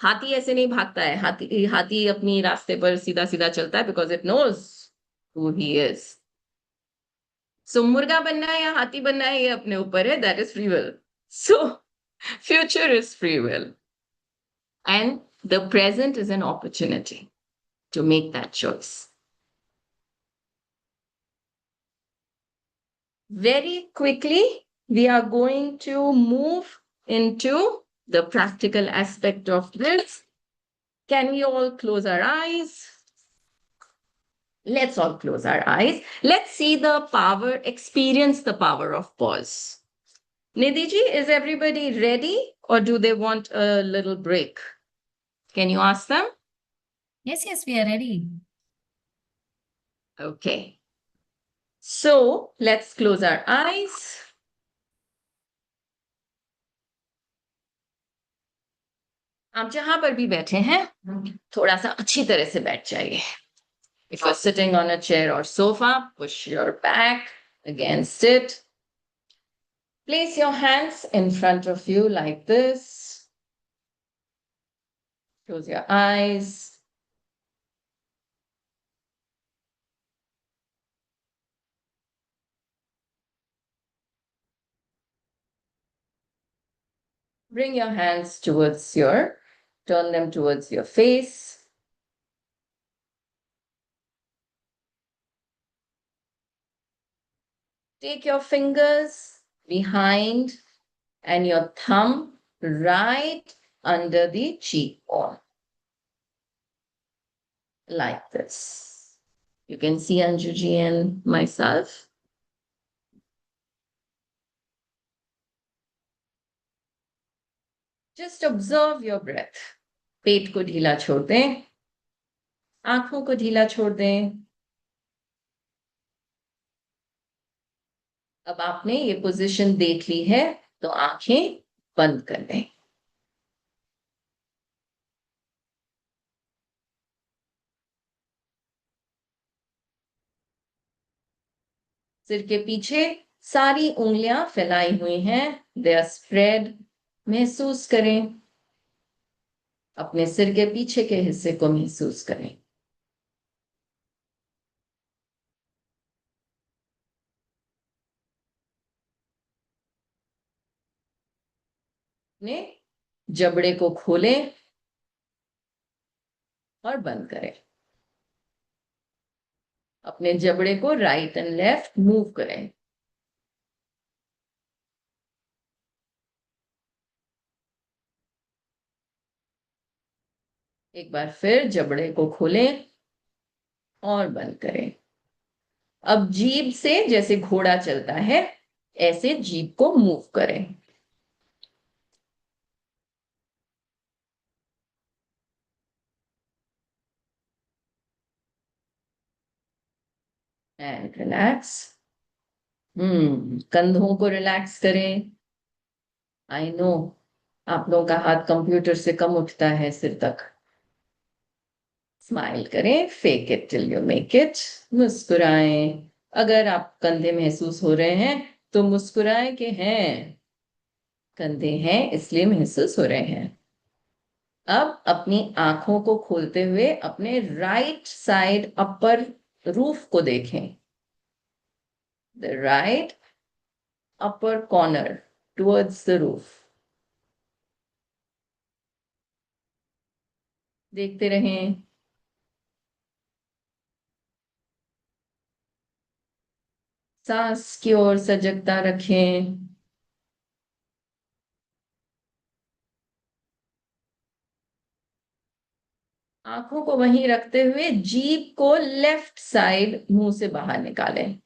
हाथी ऐसे नहीं भागता है, हाथी हाथी अपनी रास्ते पर सीधा सीधा चलता है because it knows who he is. So मुर्गा बनना है या हाथी बनना है ये अपने ऊपर है, that is free will. So future is free will and the present is an opportunity to make that choice. Very quickly, we are going to move into the practical aspect of this. Can we all close our eyes? Let's all close our eyes. Let's see the power, experience the power of pause. Nidhi ji, is everybody ready or do they want a little break? Can you ask them? Yes, yes, we are ready. Okay. So let's close our eyes. आप जहां पर भी बैठे हैं थोड़ा सा अच्छी तरह से बैठ जाइए. If you're sitting on a chair or sofa, push your back against it. Place your hands in front of you like this. Close your eyes. Bring your hands turn them towards your face. Take your fingers behind and your thumb right under the cheekbone. Like this. You can see Anjuji and myself. Just observe your breath. पेट को ढीला छोड़ दें. आंखों को ढीला छोड़ दें. अब आपने ये पोजीशन देख ली है तो आंखें बंद कर दें. सिर के पीछे सारी उंगलियां फैलाई हुई हैं. They are spread. महसूस करें. अपने सिर के पीछे के हिस्से को महसूस करें. अपने जबड़े को खोलें और बंद करें. अपने जबड़े को राइट एंड लेफ्ट मूव करें. एक बार फिर जबड़े को खोलें और बंद करें. अब जीभ से जैसे घोड़ा चलता है ऐसे जीभ को मूव करें. And relax. कंधों को रिलैक्स करें. आई नो आप लोगों का हाथ कंप्यूटर से कम उठता है सिर तक. स्माइल करें. Fake it till you make it. मुस्कुराएं. अगर आप कंधे महसूस हो रहे हैं तो मुस्कुराएं कि हैं. कंधे हैं इसलिए महसूस हो रहे हैं. अब अपनी आंखों को खोलते हुए अपने राइट साइड अपर रूफ को देखें. The right upper corner towards the roof. देखते रहें. सांस की ओर सजगता रखें. आंखों को वहीं रखते हुए जीभ को लेफ्ट साइड मुंह से बाहर निकालें.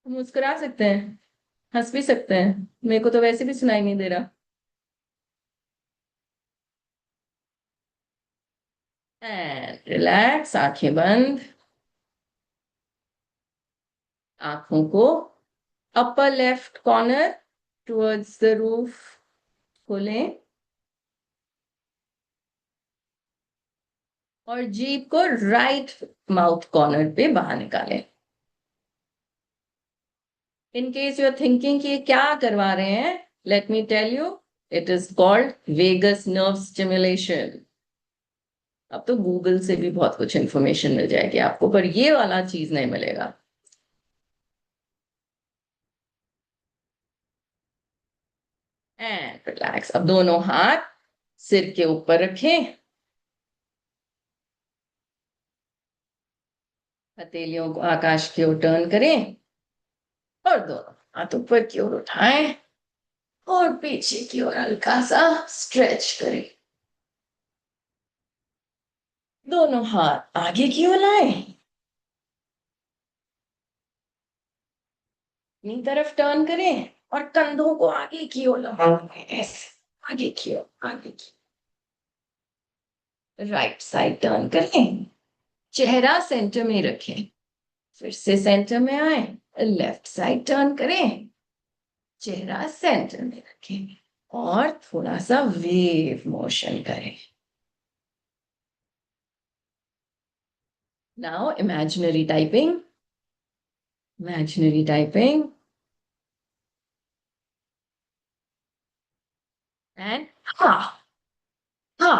मुस्कुरा सकते हैं, हंस भी सकते हैं, मेरे को तो वैसे भी सुनाई नहीं दे रहा। एंड रिलैक्स, आंखें बंद। आंखों को upper left corner towards the roof खोलें और जीभ को राइट माउथ कॉर्नर पे बाहर निकालें। In case you are thinking कि ये क्या करवा रहे हैं, let me tell you, it is called vagus nerve stimulation. अब तो गूगल से भी बहुत कुछ इंफॉर्मेशन मिल जाएगी आपको, पर ये वाला चीज नहीं मिलेगा। And relax. अब दोनों हाथ सिर के ऊपर रखें, हथेलियों को आकाश की ओर टर्न करें और दोनों हाथ ऊपर की ओर उठाएं और पीछे की ओर हल्का सा स्ट्रेच करें। दोनों हाथ आगे की ओर लाएं, अपनी तरफ टर्न करें और कंधों को आगे की ओर लगाएं, ऐसे आगे की ओर, आगे की। राइट साइड टर्न करें, चेहरा सेंटर में रखें, फिर से सेंटर में आए, लेफ्ट साइड टर्न करें, चेहरा सेंटर में रखें और थोड़ा सा वेव मोशन करें। Now imaginary typing, imaginary typing and हा हा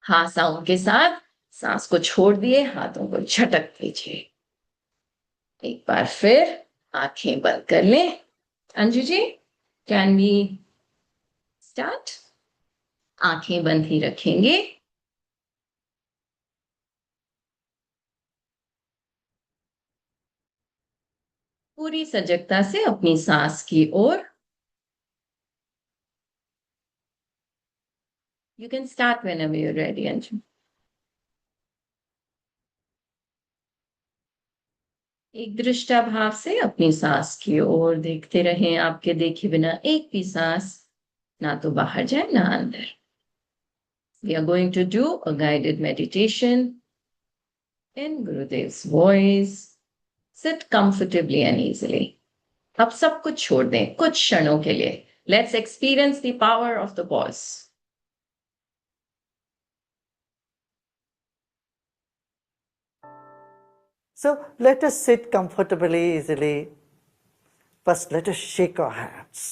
हा साउंड के साथ सांस को छोड़ दिए, हाथों को झटक दीजिए। एक बार फिर आंखें बंद कर लें। Anju ji, can we start? आंखें बंद ही रखेंगे। पूरी सजगता से अपनी सांस की ओर। You can start whenever you are ready Anju. एक दृष्टा भाव से अपनी सांस की ओर देखते रहें, आपके देखे बिना एक भी सांस ना तो बाहर जाए ना अंदर। We are going to do a guided meditation in Gurudev's voice. Sit comfortably and easily. अब सब कुछ छोड़ दें कुछ क्षणों के लिए। Let's experience the power of the pause. So let us sit comfortably, easily. First, let us shake our hands.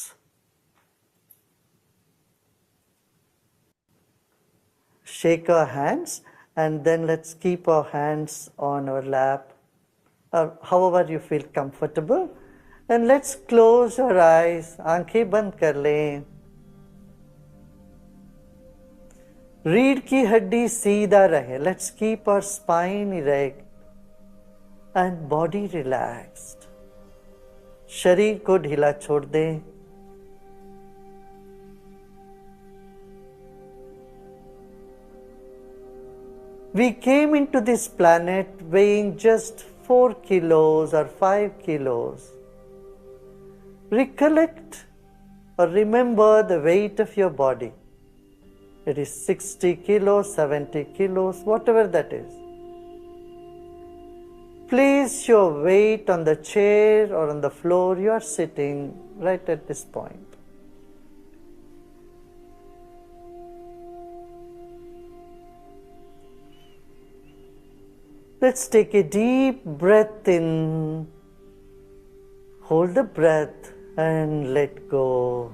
Shake our hands, and then let's keep our hands on our lap, or however you feel comfortable. And let's close our eyes. आंखें बंद कर लें. रीढ़ की हड्डी सीधा रहे. Let's keep our spine erect and body relaxed. शरीर को ढीला छोड़ दें. We came into this planet weighing just 4 kilos or 5 kilos. Recollect or remember the weight of your body. It is 60 kilos, 70 kilos, whatever that is. Place your weight on the chair or on the floor you are sitting right at this point. Let's take a deep breath in, hold the breath and let go.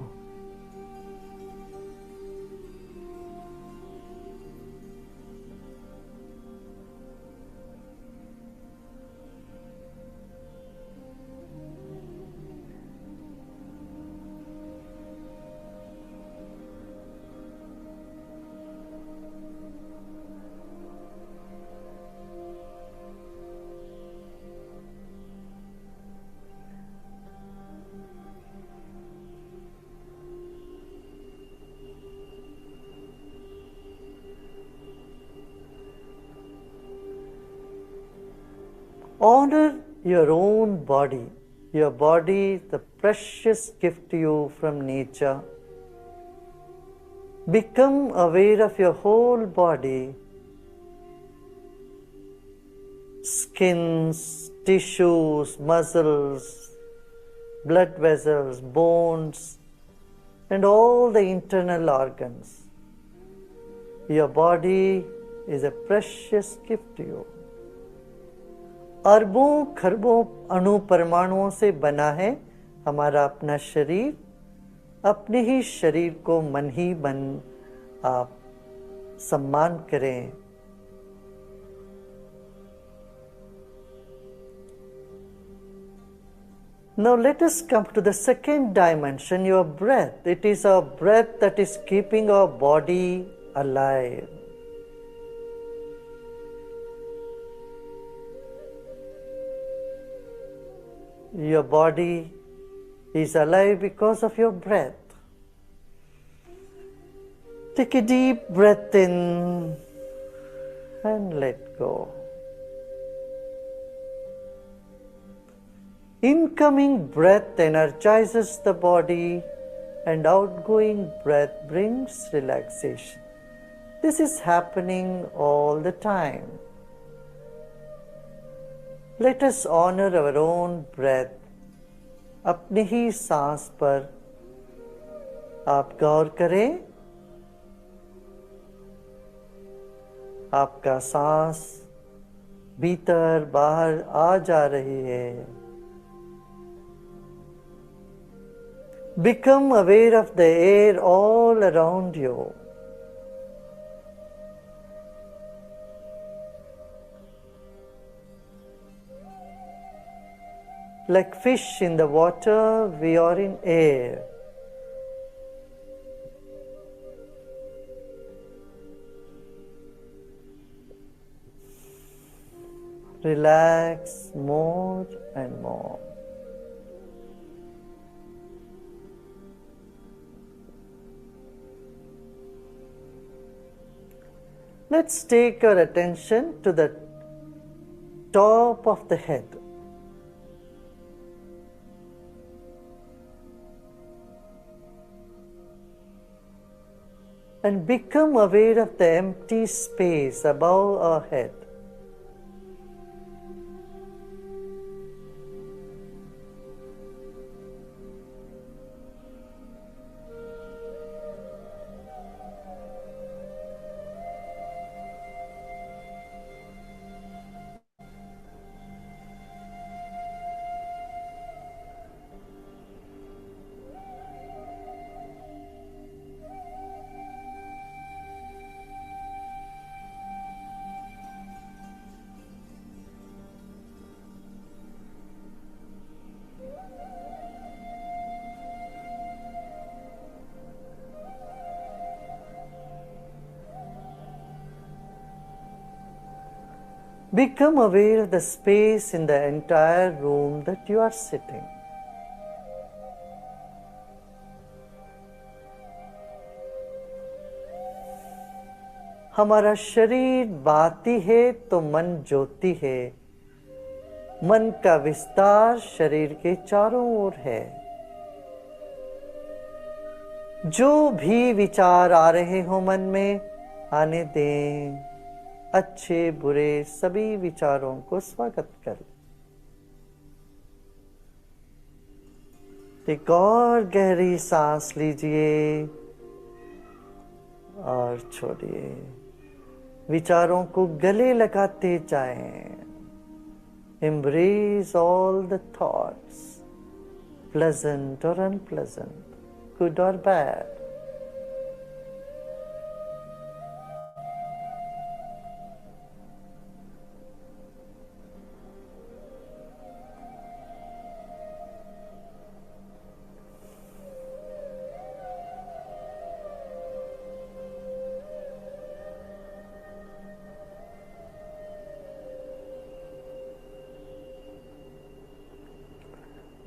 Honor your own body. Your body, the precious gift to you from nature. Become aware of your whole body, skins, tissues, muscles, blood vessels, bones, and all the internal organs. Your body is a precious gift to you. अरबों खरबों अणु परमाणुओं से बना है हमारा अपना शरीर. अपने ही शरीर को मन ही मन आप सम्मान करें. Now let us come to the second dimension, your breath. It is our breath that is keeping our body alive. Your body is alive because of your breath. Take a deep breath in and let go. Incoming breath energizes the body and outgoing breath brings relaxation. This is happening all the time. Let us honor our own breath. अपनी ही सांस पर आप गौर करें. आपका सांस भीतर बाहर आ जा रही है. Become aware of the air all around you. Like fish in the water, we are in air. Relax more and more. Let's take our attention to the top of the head. And become aware of the empty space above our head. Become aware of the space in the entire room that you are sitting. हमारा शरीर बाती है तो मन ज्योति है. मन का विस्तार शरीर के चारों ओर है. जो भी विचार आ रहे हो मन में आने दें. अच्छे बुरे सभी विचारों को स्वागत करें. एक और गहरी सांस लीजिए और छोड़िए. विचारों को गले लगाते जाएं. Embrace all the thoughts, pleasant or unpleasant, good or bad.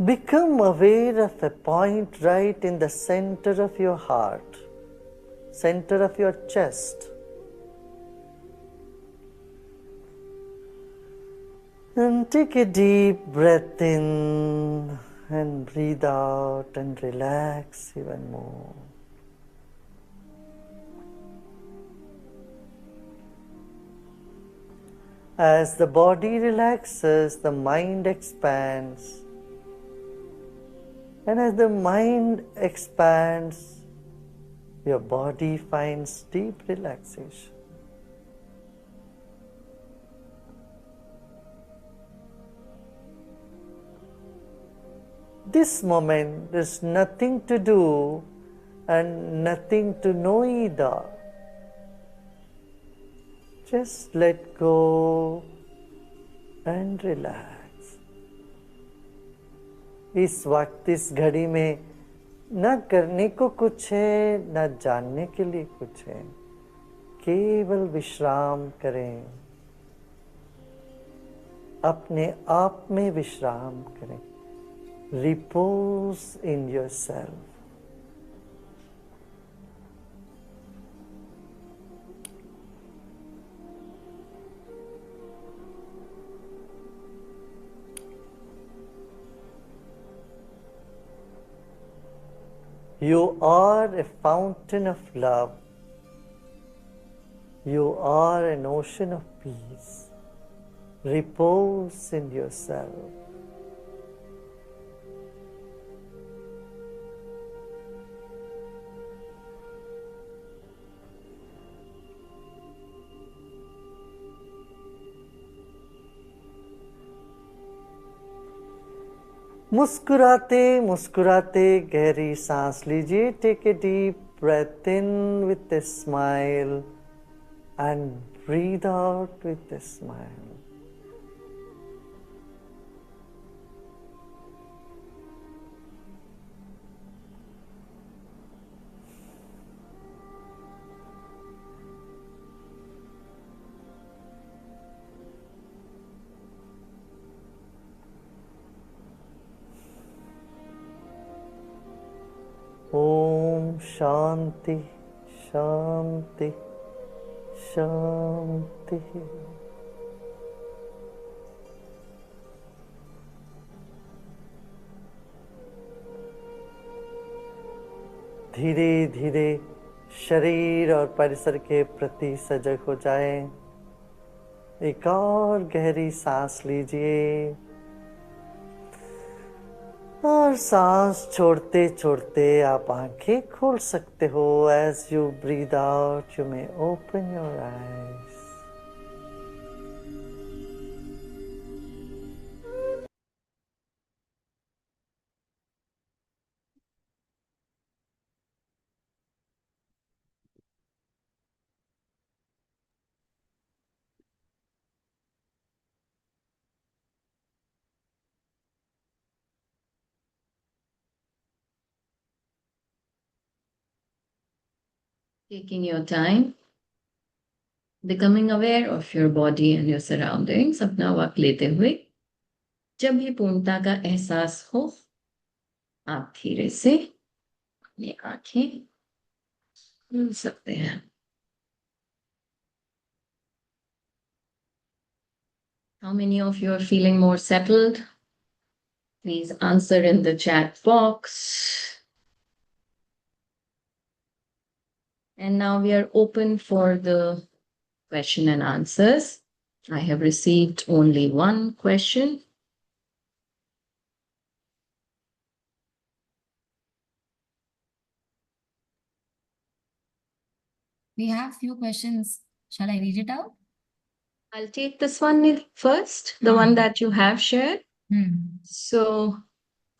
Become aware of a point right in the center of your heart, center of your chest. And take a deep breath in And breathe out and relax even more. As the body relaxes, the mind expands. And as the mind expands, your body finds deep relaxation. This moment, there's nothing to do and nothing to know either. Just let go and relax. इस वक्त इस घड़ी में न करने को कुछ है न जानने के लिए कुछ है, केवल विश्राम करें, अपने आप में विश्राम करें. Repose in yourself. You are a fountain of love. You are an ocean of peace. Repose in yourself. मुस्कुराते मुस्कुराते गहरी सांस लीजिए. Take a deep breath in with a smile and breathe out with a smile. Om Shanti शांति शांति. धीरे धीरे शरीर और परिसर के प्रति सजग हो जाएं. एक और गहरी सांस लीजिए और सांस छोड़ते छोड़ते आप आंखें खोल सकते हो. As you breathe out, you may open your eyes. Taking your time, becoming aware of your body and your surroundings. अपना वक्त लेते हुए जब भी पूर्णता का एहसास हो, आप धीरे से अपनी आंखें खोल सकते हैं. How many of you are feeling more settled? Please answer in the chat box. And now we are open for the question and answers. I have received only one question. We have few questions. Shall I read it out? I'll take this one first, the one that you have shared. So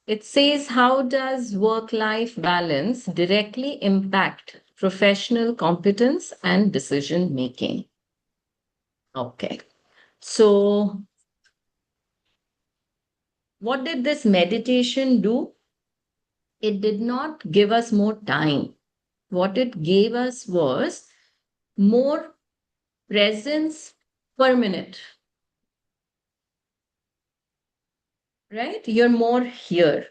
it says, how does work-life balance directly impact professional competence and decision making? Okay. So what did this meditation do? It did not give us more time. What it gave us was more presence per minute. Right? You're more here.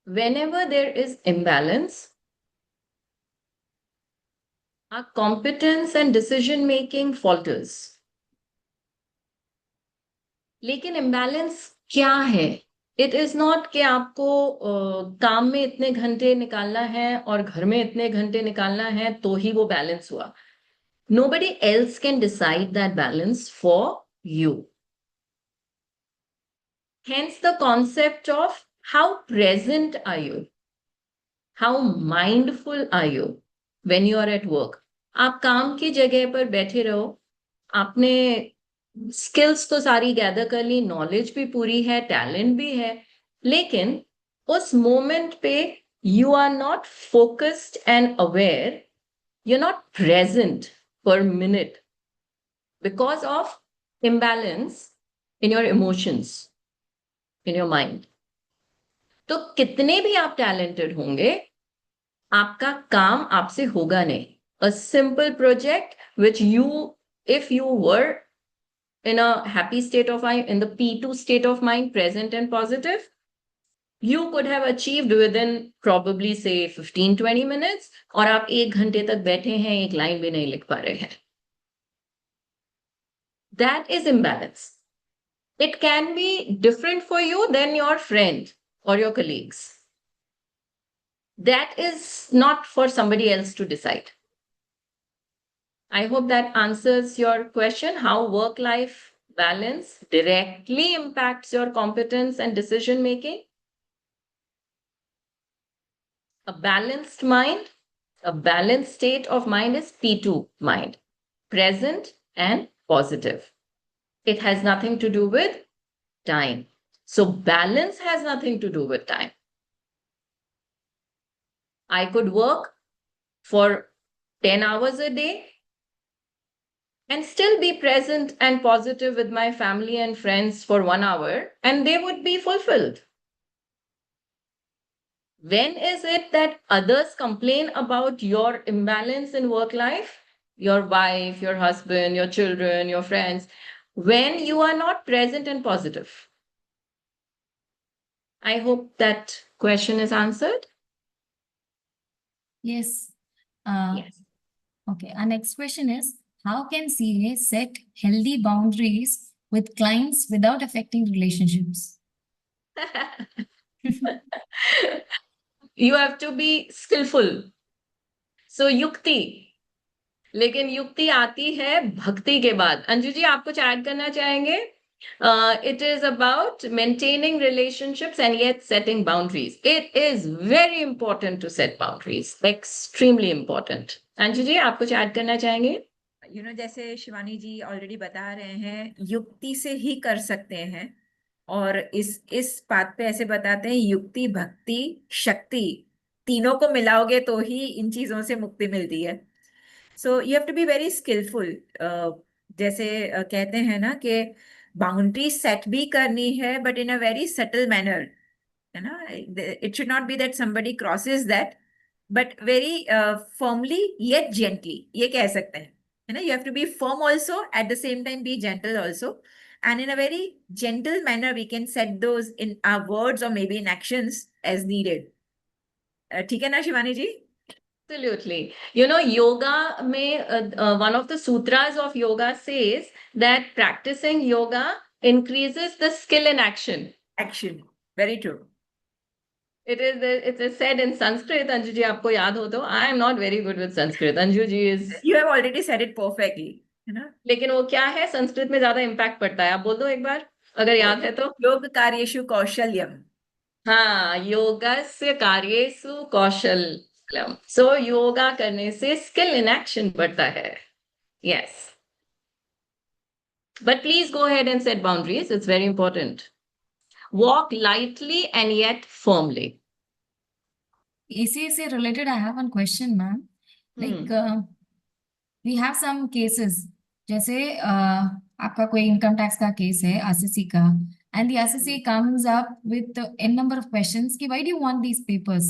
Whenever there is imbalance, our competence and decision making falters. लेकिन imbalance क्या है. It is not कि आपको काम में इतने घंटे निकालना है और घर में इतने घंटे निकालना है तो ही वो बैलेंस हुआ. Nobody else can decide that balance for you. Hence the concept of how present are you? How mindful are you when you are at work? आप काम की जगह पर बैठे रहो, आपने स्किल्स तो सारी गैदर कर ली, नॉलेज भी पूरी है, टैलेंट भी है, लेकिन उस मोमेंट पे you are not focused and aware, you're not present per minute because of imbalance in your emotions, in your mind. तो कितने भी आप टैलेंटेड होंगे, आपका काम आपसे होगा नहीं. A simple project which you, if you were in a happy state of mind, in the P2 state of mind, present and positive, you could have achieved within probably say 15-20 minutes, और आप 1 घंटे तक बैठे हैं, एक line भी नहीं लिख पा रहे हैं. That is imbalance. It can be different for you than your friend or your colleagues. That is not for somebody else to decide. I hope that answers your question, how work-life balance directly impacts your competence and decision making. A balanced mind, a balanced state of mind is P2 mind, present and positive. It has nothing to do with time. So balance has nothing to do with time. I could work for 10 hours a day and still be present and positive with my family and friends for 1 hour, and they would be fulfilled. When is it that others complain about your imbalance in work life? Your wife, your husband, your children, your friends, when you are not present and positive. I hope that question is answered. Yes. Yes. Okay. Our next question is, how can CA set healthy boundaries with clients without affecting relationships? You have to be skillful. So युक्ति, लेकिन युक्ति आती है भक्ति के बाद. अंजू जी, आप कुछ ऐड करना चाहेंगे? It is about maintaining relationships and yet setting boundaries. It is very important to set boundaries. Extremely important. Anju ji, आप कुछ ऐड करना चाहेंगे? जैसे शिवानी जी ऑलरेडी बता रहे हैं, युक्ति से ही कर सकते हैं. और इस बात पे ऐसे बताते हैं, युक्ति, भक्ति, शक्ति, तीनों को मिलाओगे तो ही इन चीजों से मुक्ति मिलती है. So you have to be very skilful. जैसे कहते हैं ना कि बाउंड्री सेट भी करनी है, but in a very subtle manner, है ना. It should not be that somebody crosses that, but very firmly yet gently, ये कह सकते हैं, है ना. You have to be firm also, at the same time be gentle also, and in a very gentle manner we can set those in our words or maybe in actions as needed. ठीक है ना शिवानी जी? Absolutely. Yoga mein, one of the sutras of yoga says that practicing yoga increases the skill in action. Action. Very true. It is said in Sanskrit. Anju ji, aapko yaad ho to? I am not very good with Sanskrit. Anju ji is. You have already said it perfectly, है ना. लेकिन वो क्या है, संस्कृत में ज्यादा impact पड़ता है. आप बोल दो एक बार, अगर याद है तो. योग कार्येषु कौशल्यम. हाँ, योगस्य कार्येषु कौशल्यम. सो योगा करने से स्किल इन एक्शन बढ़ता है. Yes. But please go ahead and set boundaries. It's very important. Walk lightly and yet firmly. ACA related, I have one question, ma'am. Like, we have some cases, जैसे आपका कोई income tax का case है, RCC का, and the RCC comes up with n number of questions कि why do you want these papers?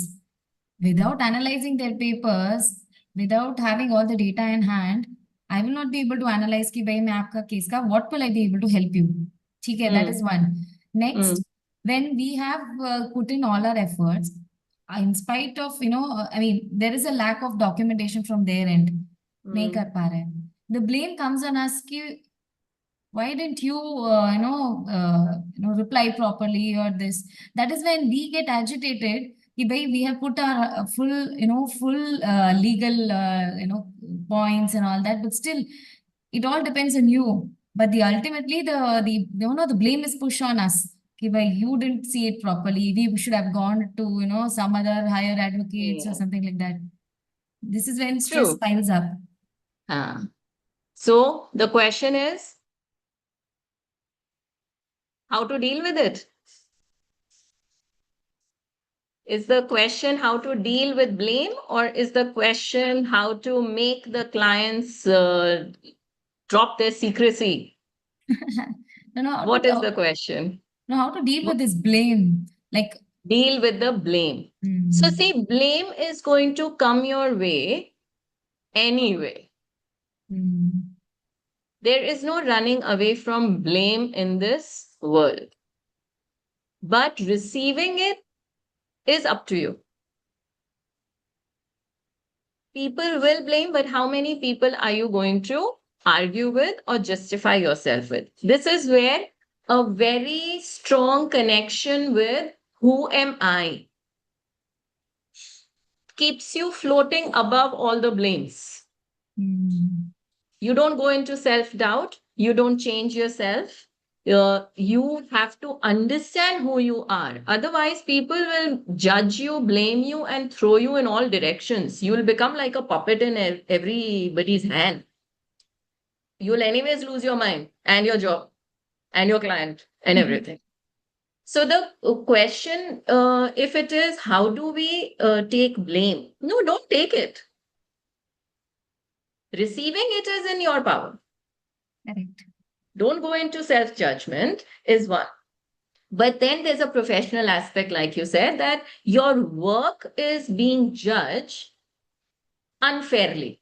Without analyzing their papers, without having all the data in hand, I will not be able to analyze कि भाई मैं आपका case का what will I be able to help you? ठीक है, that is one. Next, when we have put in all our efforts, in spite of, I mean, there is a lack of documentation from their end. नहीं कर पा रहे हैं. The blame comes on us कि why didn't you, reply properly or this? That is when we get agitated. कि भाई we have put our full legal points and all that, but still it all depends on you. But the ultimately the blame is pushed on us. कि भाई you didn't see it properly. We should have gone to some other higher advocates or Yeah. something like that. This is when stress True. piles up. So the question is how to deal with it. Is the question how to deal with blame, or is the question how to make the clients drop their secrecy? What is the question? How to deal with this blame? Like, Deal with the blame. So see, blame is going to come your way anyway. There is no running away from blame in this world. But receiving it is up to you. People will blame, but how many people are you going to argue with or justify yourself with? This is where a very strong connection with who am I keeps you floating above all the blames. You don't go into self-doubt. You don't change yourself. You have to understand who you are. Otherwise, people will judge you, blame you, and throw you in all directions. You will become like a puppet in everybody's hand. You will anyways lose your mind and your job and your client and everything. So the question, if it is, how do we take blame? No, don't take it. Receiving it is in your power. Correct. Don't go into self-judgment is one. But then there's a professional aspect, like you said, that your work is being judged unfairly.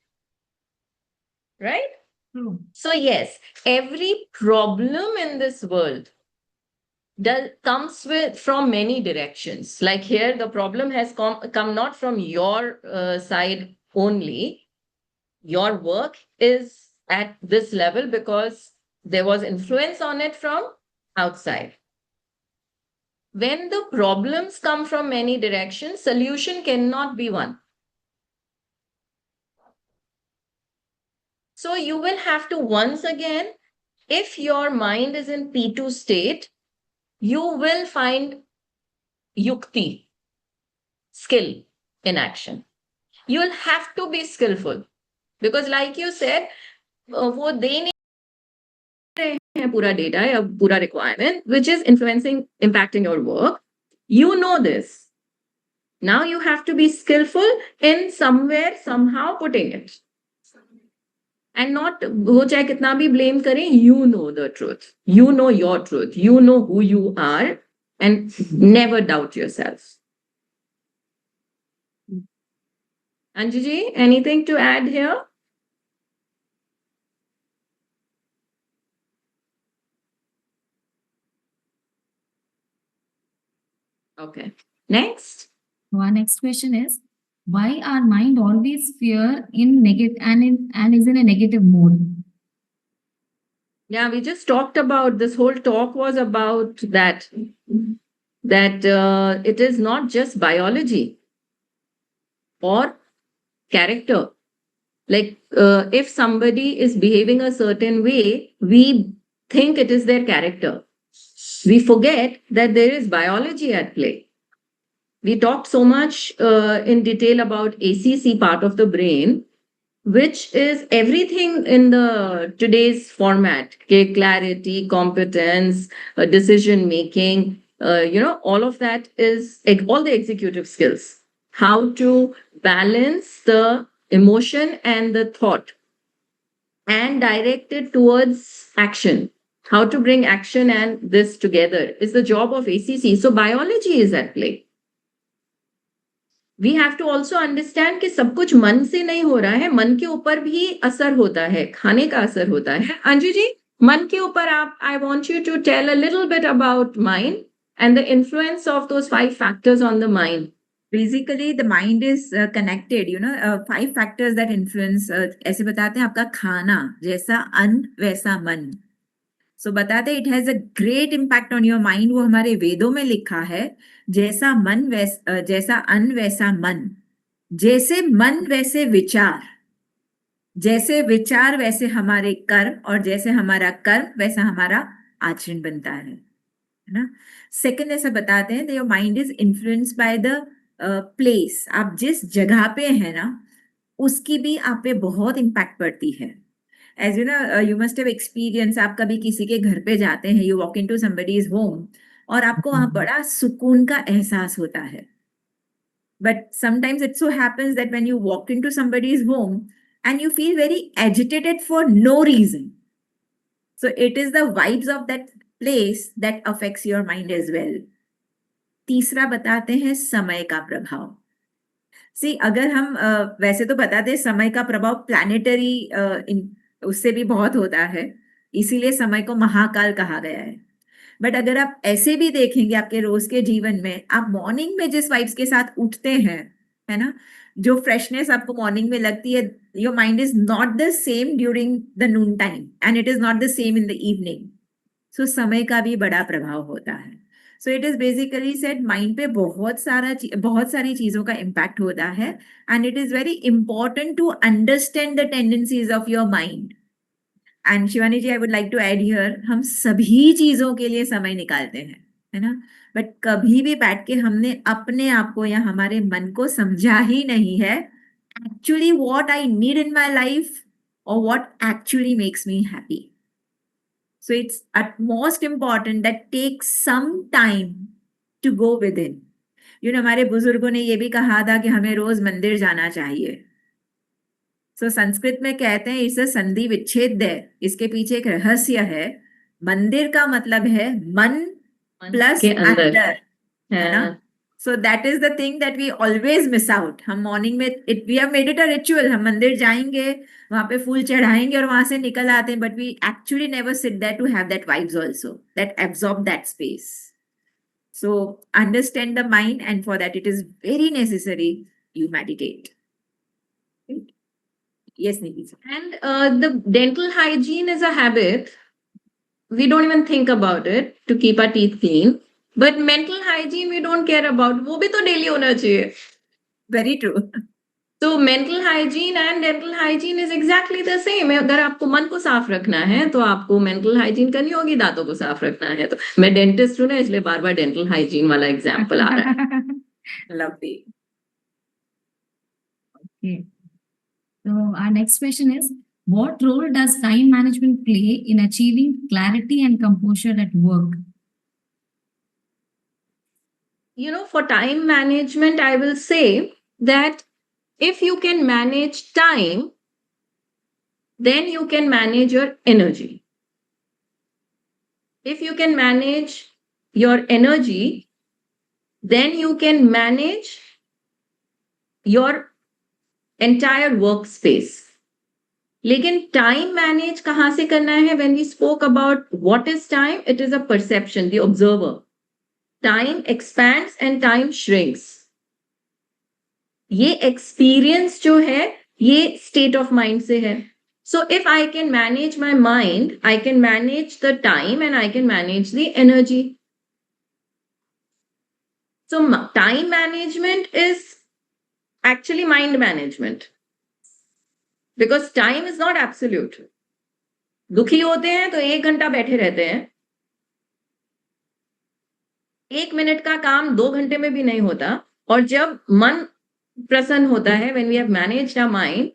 Right? True. So yes, every problem in this world comes from many directions. Like here, the problem has come not from your side only. Your work is at this level because there was influence on it from outside. When the problems come from many directions, solution cannot be one. So you will have to once again, if your mind is in P2 state, you will find yukti, skill in action. You will have to be skillful because like you said, वो दे नहीं रहे हैं पूरा data या पूरा requirement, which is influencing, impacting your work. You know this. Now you have to be skillful in somewhere, somehow putting it. And not वो चाहे कितना भी blame करें, you know the truth. You know your truth. You know who you are and never doubt yourself. Anjuji, anything to add here? Okay. Next. Our next question is, why our mind always fear in negative and is in a negative mode? Yeah, we just talked about this whole talk was about that it is not just biology or character. Like if somebody is behaving a certain way, we think it is their character. We forget that there is biology at play. We talked so much in detail about ACC part of the brain, which is everything in the today's format. Okay, clarity, competence, decision making. All of that is all the executive skills. How to balance the emotion and the thought and direct it towards action. How to bring action and this together is the job of ACC. So biology is at play. We have to also understand कि सब कुछ मन से नहीं हो रहा है, मन के ऊपर भी असर होता है, खाने का असर होता है. अंजू जी, मन के ऊपर आप, I want you to tell a little bit about mind and the influence of those 5 factors on the mind. Basically, the mind is connected, 5 factors that influence. ऐसे बताते हैं आपका खाना जैसा अन्न वैसा मन. सो बताते it has a great impact on your mind. वो हमारे वेदों में लिखा है, जैसा जैसा अन्न वैसा मन, जैसे मन वैसे विचार, जैसे विचार वैसे हमारे कर्म, और जैसे हमारा कर्म वैसा हमारा आचरण बनता है ना. सेकंड ऐसा बताते हैं, your mind is influenced by the place. आप जिस जगह पे है ना, उसकी भी आप पे बहुत इम्पैक्ट पड़ती है. As you know, you must have experience, आप कभी किसी के घर पे जाते हैं, you walk into somebody's home, और आपको वहां बड़ा सुकून का एहसास होता है. But sometimes it so happens that when you walk into somebody's home and you feel very agitated for no reason. So it is the vibes of that place that affects your mind as well. तीसरा बताते हैं समय का प्रभाव. सी अगर हम वैसे तो बताते हैं समय का प्रभाव प्लैनेटरी उससे भी बहुत होता है, इसीलिए समय को महाकाल कहा गया है. बट अगर आप ऐसे भी देखेंगे आपके रोज के जीवन में, आप मॉर्निंग में जिस वाइब्स के साथ उठते हैं, है ना, जो फ्रेशनेस आपको मॉर्निंग में लगती है, your mind is not the same during the noon time and it is not the same in the evening. So समय का भी बड़ा प्रभाव होता है. So it is basically said mind पे बहुत सारी चीजों का इम्पैक्ट होता है, and it is very important to understand the tendencies of your mind. And Shivani ji, I would like to add here, हम सभी चीजों के लिए समय निकालते हैं, है ना, बट कभी भी बैठ के हमने अपने आप को या हमारे मन को समझा ही नहीं है actually what I need in my life और what actually makes me happy. So it's at most important that takes some time to go within. You know, हमारे बुजुर्गों ने ये भी कहा था कि हमें रोज मंदिर जाना चाहिए. सो संस्कृत में कहते हैं इसे संधि विच्छेद है. इसके पीछे एक रहस्य है. मंदिर का मतलब है मन प्लस के अंदर. अंदर, है ना. So that is the thing that we always miss out. हम मॉर्निंग में we have made it a ritual, हम मंदिर जाएंगे, वहां पे फूल चढ़ाएंगे और वहां से निकल आते हैं, but we actually never sit there to have that vibes also that absorb that space. So understand the mind, and for that it is very necessary you meditate. Yes, Nidhi. And the dental hygiene is a habit. We don't even think about it to keep our teeth clean. But mental hygiene we don't care about. वो भी तो daily होना चाहिए. Very true. So mental hygiene and dental hygiene is exactly the same. अगर आपको मन को साफ रखना है तो आपको mental hygiene करनी होगी, दांतों को साफ रखना है तो. मैं डेंटिस्ट हूँ ना, इसलिए बार बार dental hygiene वाला एग्जाम्पल आ रहा है. Lovely. Okay. So our next question is, what role does time management play in achieving clarity and composure at work? You know, for time management, I will say that if you can manage time, then you can manage your energy. If you can manage your energy, then you can manage your entire workspace. लेकिन time manage कहाँ से करना है? When we spoke about what is time, it is a perception, the observer. Time expands and time shrinks. ये experience जो है, ये state of mind से है. So if I can manage my mind, I can manage the time and I can manage the energy. So time management is actually mind management. Because time is not absolute. दुखी होते हैं तो 1 घंटा बैठे रहते हैं. 1 मिनट का काम 2 घंटे में भी नहीं होता. और जब मन प्रसन्न होता है, when we have managed our mind,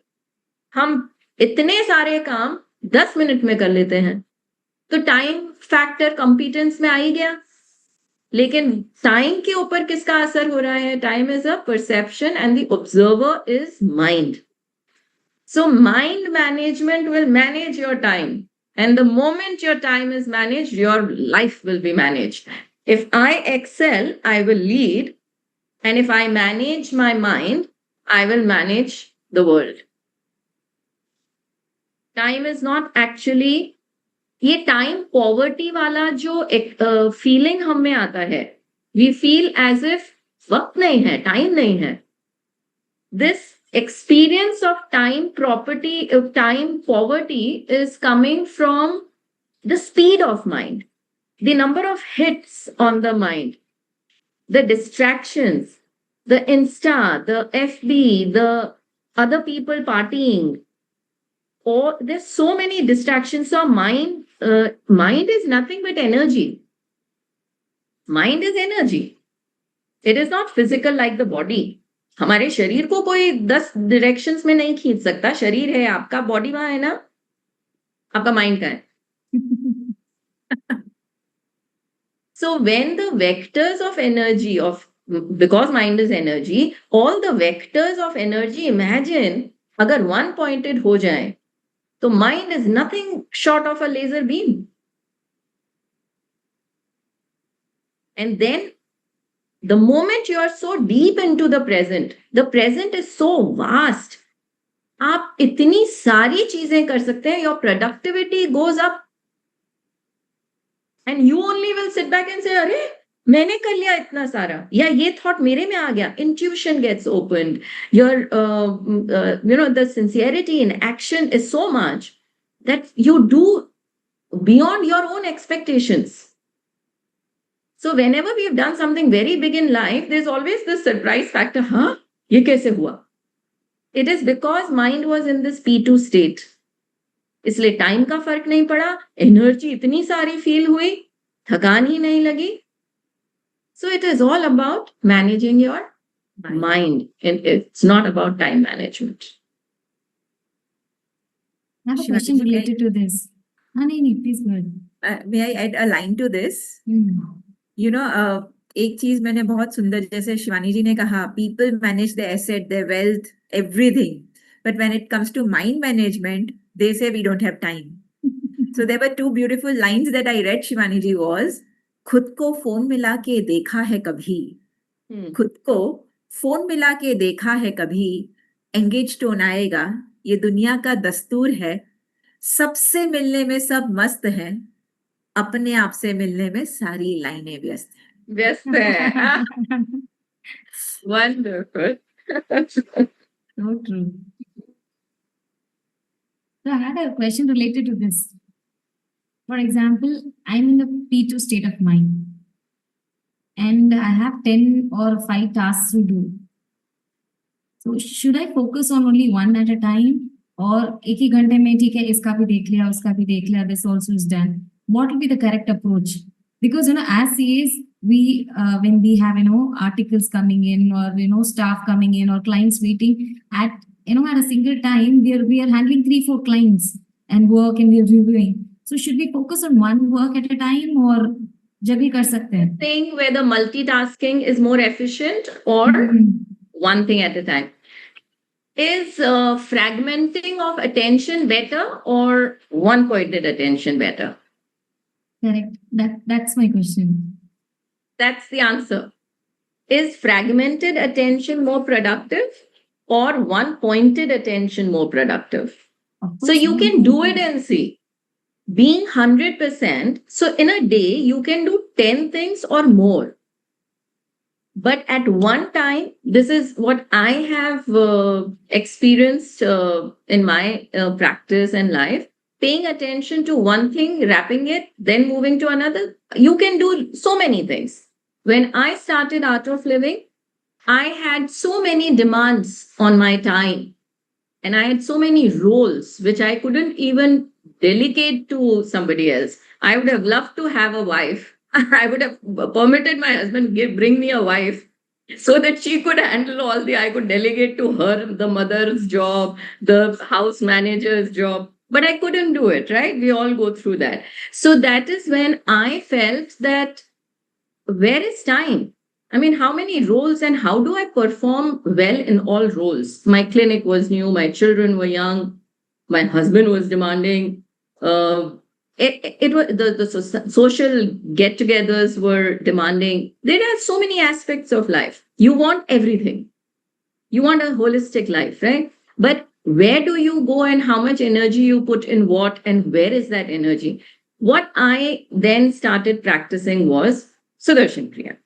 हम इतने सारे काम 10 मिनट में कर लेते हैं. तो टाइम फैक्टर कॉम्पिटेंस में आ ही गया. लेकिन टाइम के ऊपर किसका असर हो रहा है? Time is a perception and the observer is mind. So mind management will manage your time. And the moment your time is managed, your life will be managed. If I excel, I will lead. And if I manage my mind, I will manage the world. Time is not actually, ये time poverty वाला जो एक feeling हम में आता है. We feel as if वक्त नहीं है, time नहीं है. This experience of time poverty is coming from the speed of mind, the number of hits on the mind, the distractions, the Insta, the FB, the other people partying, or there's so many distractions. So mind is nothing but energy. Mind is energy. It is not physical like the body. हमारे शरीर को कोई 10 directions में नहीं खींच सकता. शरीर है आपका, बॉडी वहां है ना, आपका माइंड का है. So when the vectors of energy because mind is energy, all the vectors of energy, imagine अगर one pointed हो जाए, तो mind is nothing short of a laser beam. And then the moment you are so deep into the present is so vast. आप इतनी सारी चीजें कर सकते हैं, your productivity goes up. And you only will sit back and say, अरे मैंने कर लिया इतना सारा, या ये thought मेरे में आ गया. Intuition gets opened. Your the sincerity in action is so much that you do beyond your own expectations. So whenever we have done something very big in life, there's always this surprise factor. हाँ, ये कैसे हुआ? It is because mind was in this P2 state. इसलिए time का फर्क नहीं पड़ा, energy इतनी सारी फील हुई, थकान ही नहीं लगी. So it is all about managing your mind, and it's not about time management. I have a Shivaji, question may I- related to this. No, please go ahead. May I add a line to this? एक चीज मैंने बहुत सुंदर, जैसे शिवानी जी ने कहा, people manage their asset, their wealth, everything. But when it comes to mind management, they say we don't have time. So there were two beautiful lines that I read, Shivani ji, was, खुद को phone मिला के देखा है कभी, खुद को phone मिला के देखा है कभी, एंगेज टोन आएगा, ये दुनिया का दस्तूर है, सबसे मिलने में सब मस्त हैं, अपने आप से मिलने में सारी लाइनें व्यस्त हैं. व्यस्त है. Wonderful. So true. So I had a question related to this. For example, I'm in the P2 state of mind and I have 10 or 5 tasks to do. So should I focus on only one at a time, or एक ही घंटे में ठीक है, इसका भी देख लिया, उसका भी देख लिया, this also is done? What will be the correct approach? Because as CAs, we when we have articles coming in, or staff coming in, or clients waiting at at a single time, we are handling 3-4 clients and work, and we are reviewing. So should we focus on one work at a time, or जब भी कर सकते हैं? Thing where the multitasking is more efficient, or one thing at a time. Is fragmenting of attention better, or one-pointed attention better? Correct. That's my question. That's the answer. Is fragmented attention more productive, or one-pointed attention more productive? So you can do it and see. Being 100%, so in a day, you can do 10 things or more. But at one time, this is what I have experienced in my practice and life. Paying attention to one thing, wrapping it, then moving to another. You can do so many things. When I started Art of Living, I had so many demands on my time. And I had so many roles which I couldn't even delegate to somebody else. I would have loved to have a wife. I would have permitted my husband bring me a wife so that she could handle I could delegate to her the mother's job, the house manager's job. But I couldn't do it, right? We all go through that. So that is when I felt that where is time? I mean, how many roles and how do I perform well in all roles? My clinic was new, my children were young, my husband was demanding. It was the social get-togethers were demanding. There are so many aspects of life. You want everything. You want a holistic life, right? But where do you go and how much energy you put in what, and where is that energy? What I then started practicing was Sudarshan Kriya.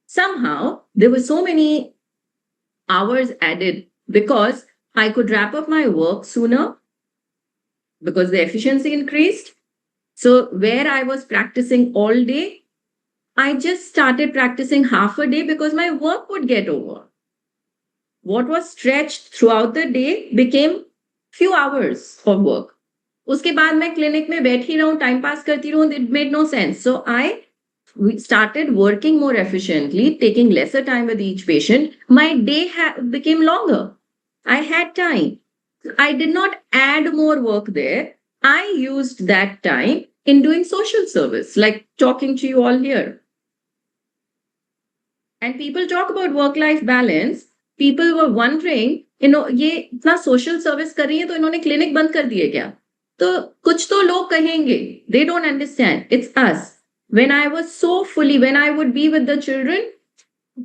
Somehow there were so many hours added because I could wrap up my work sooner because the efficiency increased. So where I was practicing all day, I just started practicing half a day because my work would get over. What was stretched throughout the day became few hours of work. उसके बाद मैं clinic में बैठी रहूं, time pass करती रहूं, it made no sense. So we started working more efficiently, taking lesser time with each patient. My day became longer. I had time. I did not add more work there. I used that time in doing social service, like talking to you all here. And people talk about work-life balance. People were wondering, ये इतना social service कर रही है तो इन्होंने clinic बंद कर दिए क्या? तो कुछ तो लोग कहेंगे. They don't understand. It's us. When I was so fully, when I would be with the children,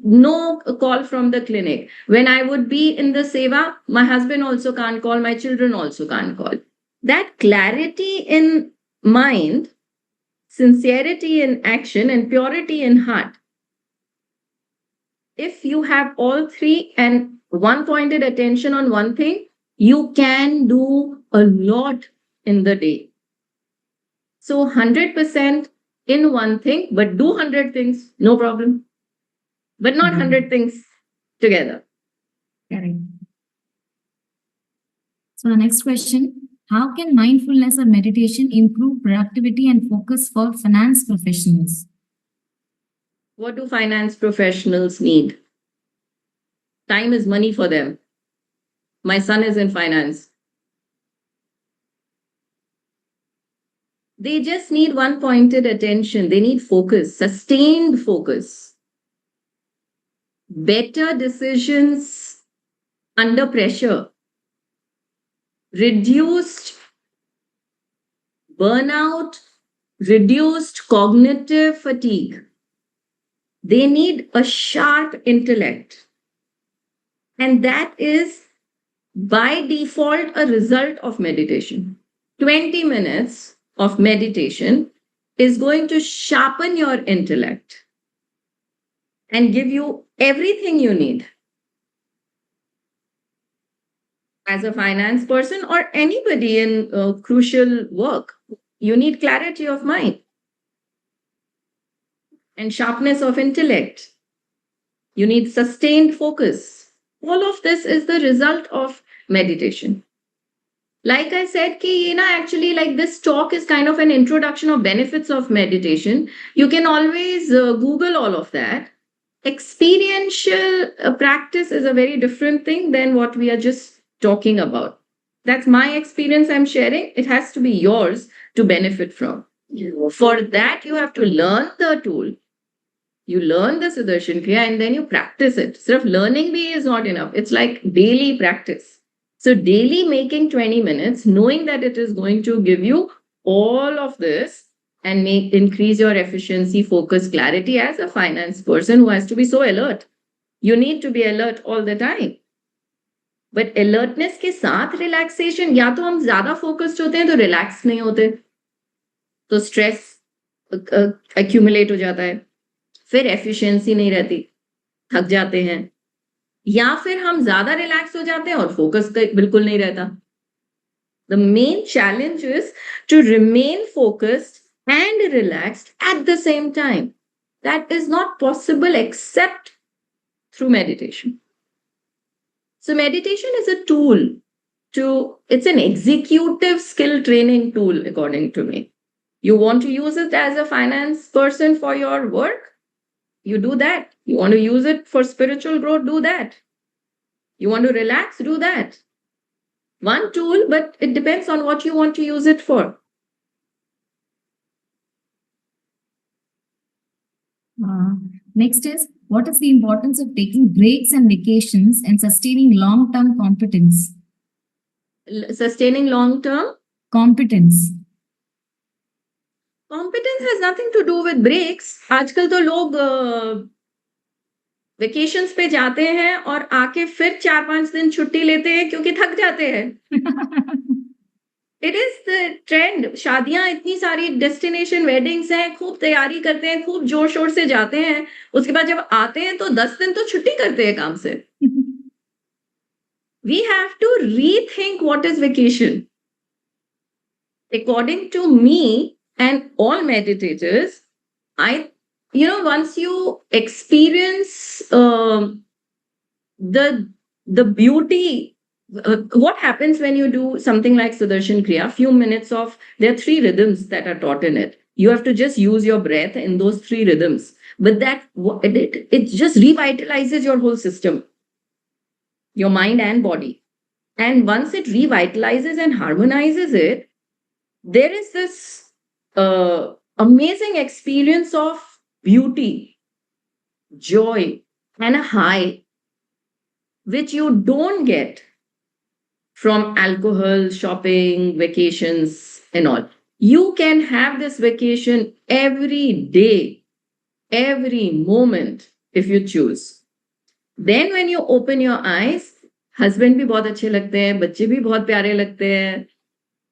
no call from the clinic. When I would be in the seva, my husband also can't call, my children also can't call. That clarity in mind, sincerity in action, and purity in heart. If you have all three and one pointed attention on one thing, you can do a lot in the day. So 100% in one thing, but do 100 things, no problem. But not 100 things together. Correct. So the next question, how can mindfulness or meditation improve productivity and focus for finance professionals? What do finance professionals need? Time is money for them. My son is in finance. They just need one pointed attention. They need focus, sustained focus. Better decisions under pressure. Reduced burnout, reduced cognitive fatigue. They need a sharp intellect. And that is by default a result of meditation. 20 minutes of meditation is going to sharpen your intellect and give you everything you need. As a finance person or anybody in crucial work, you need clarity of mind and sharpness of intellect. You need sustained focus. All of this is the result of meditation. Like I said, actually, like this talk is kind of an introduction of benefits of meditation. You can always Google all of that. Experiential practice is a very different thing than what we are just talking about. That's my experience I'm sharing. It has to be yours to benefit from. For that, you have to learn the tool. You learn the Sudarshan Kriya and then you practice it. Sort of learning bhi is not enough. It's like daily practice. So daily making 20 minutes, knowing that it is going to give you all of this and increase your efficiency, focus, clarity as a finance person who has to be so alert. You need to be alert all the time. But alertness के साथ relaxation, या तो हम ज़्यादा focused होते हैं तो relax नहीं होते, तो stress accumulate हो जाता है, फिर efficiency नहीं रहती, थक जाते हैं, या फिर हम ज़्यादा relax हो जाते हैं और focus बिल्कुल नहीं रहता. The main challenge is to remain focused and relaxed at the same time. That is not possible except through meditation. So meditation is a tool it's an executive skill training tool, according to me. You want to use it as a finance person for your work? You do that. You want to use it for spiritual growth? Do that. You want to relax? Do that. One tool, but it depends on what you want to use it for. Next is, what is the importance of taking breaks and vacations and sustaining long-term competence? Sustaining long-term? Competence. Competence has nothing to do with breaks. आजकल तो लोग vacations पे जाते हैं और आके फिर 4-5 दिन छुट्टी लेते हैं क्योंकि थक जाते हैं. It is the trend. शादियां इतनी सारी डेस्टिनेशन वेडिंग्स हैं, खूब तैयारी करते हैं, खूब जोर शोर से जाते हैं, उसके बाद जब आते हैं तो 10 दिन तो छुट्टी करते हैं काम से. We have to rethink what is vacation. According to me, And all meditators, once you experience the beauty, what happens when you do something like Sudarshan Kriya, few minutes of, there are 3 rhythms that are taught in it. You have to just use your breath in those 3 rhythms. But it just revitalizes your whole system, your mind and body. And once it revitalizes and harmonizes it, there is this amazing experience of beauty, joy, and a high, which you don't get from alcohol, shopping, vacations, and all. You can have this vacation every day, every moment, if you choose. Then when you open your eyes, husband भी बहुत अच्छे लगते हैं, बच्चे भी बहुत प्यारे लगते हैं,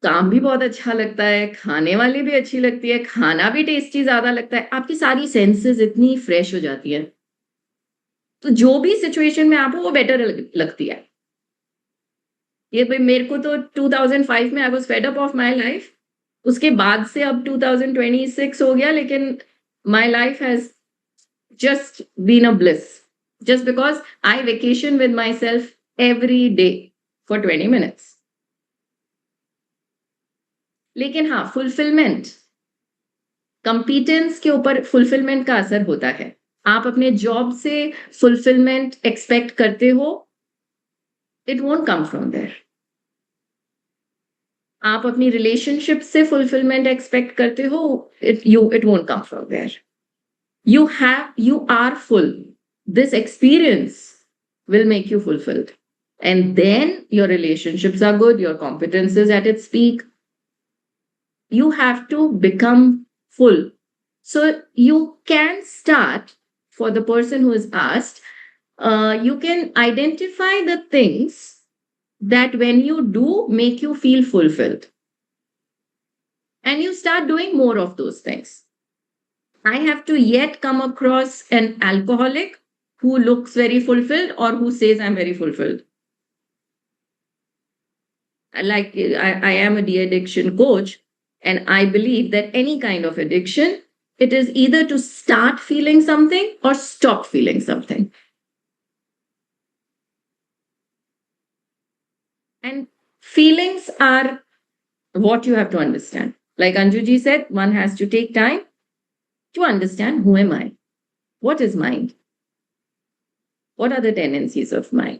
काम भी बहुत अच्छा लगता है, खाने वाली भी अच्छी लगती है, खाना भी टेस्टी ज्यादा लगता है, आपकी सारी सेंसेस इतनी फ्रेश हो जाती है, तो जो भी सिचुएशन में आप हो वो बेटर लगती है. ये भाई मेरे को तो 2005 में I was fed up of my life, उसके बाद से अब 2026 हो गया, लेकिन my life has just been a bliss, just because I vacation with myself every day for 20 minutes. लेकिन हाँ, फुलफिलमेंट, कंपीटेंस के ऊपर फुलफिलमेंट का असर होता है. आप अपने जॉब से फुलफिलमेंट एक्सपेक्ट करते हो, it won't come from there. आप अपनी रिलेशनशिप से फुलफिलमेंट एक्सपेक्ट करते हो, it won't come from there. You are full. This experience will make you fulfilled. And then your relationships are good, your competence is at its peak. You have to become full. So you can start, for the person who is asked, you can identify the things that when you do make you feel fulfilled. And you start doing more of those things. I have to yet come across an alcoholic who looks very fulfilled or who says I'm very fulfilled. I am a de-addiction coach, and I believe that any kind of addiction, it is either to start feeling something or stop feeling something. And feelings are what you have to understand. Like Anjuji said, one has to take time to understand, who am I? What is mind? What are the tendencies of mind?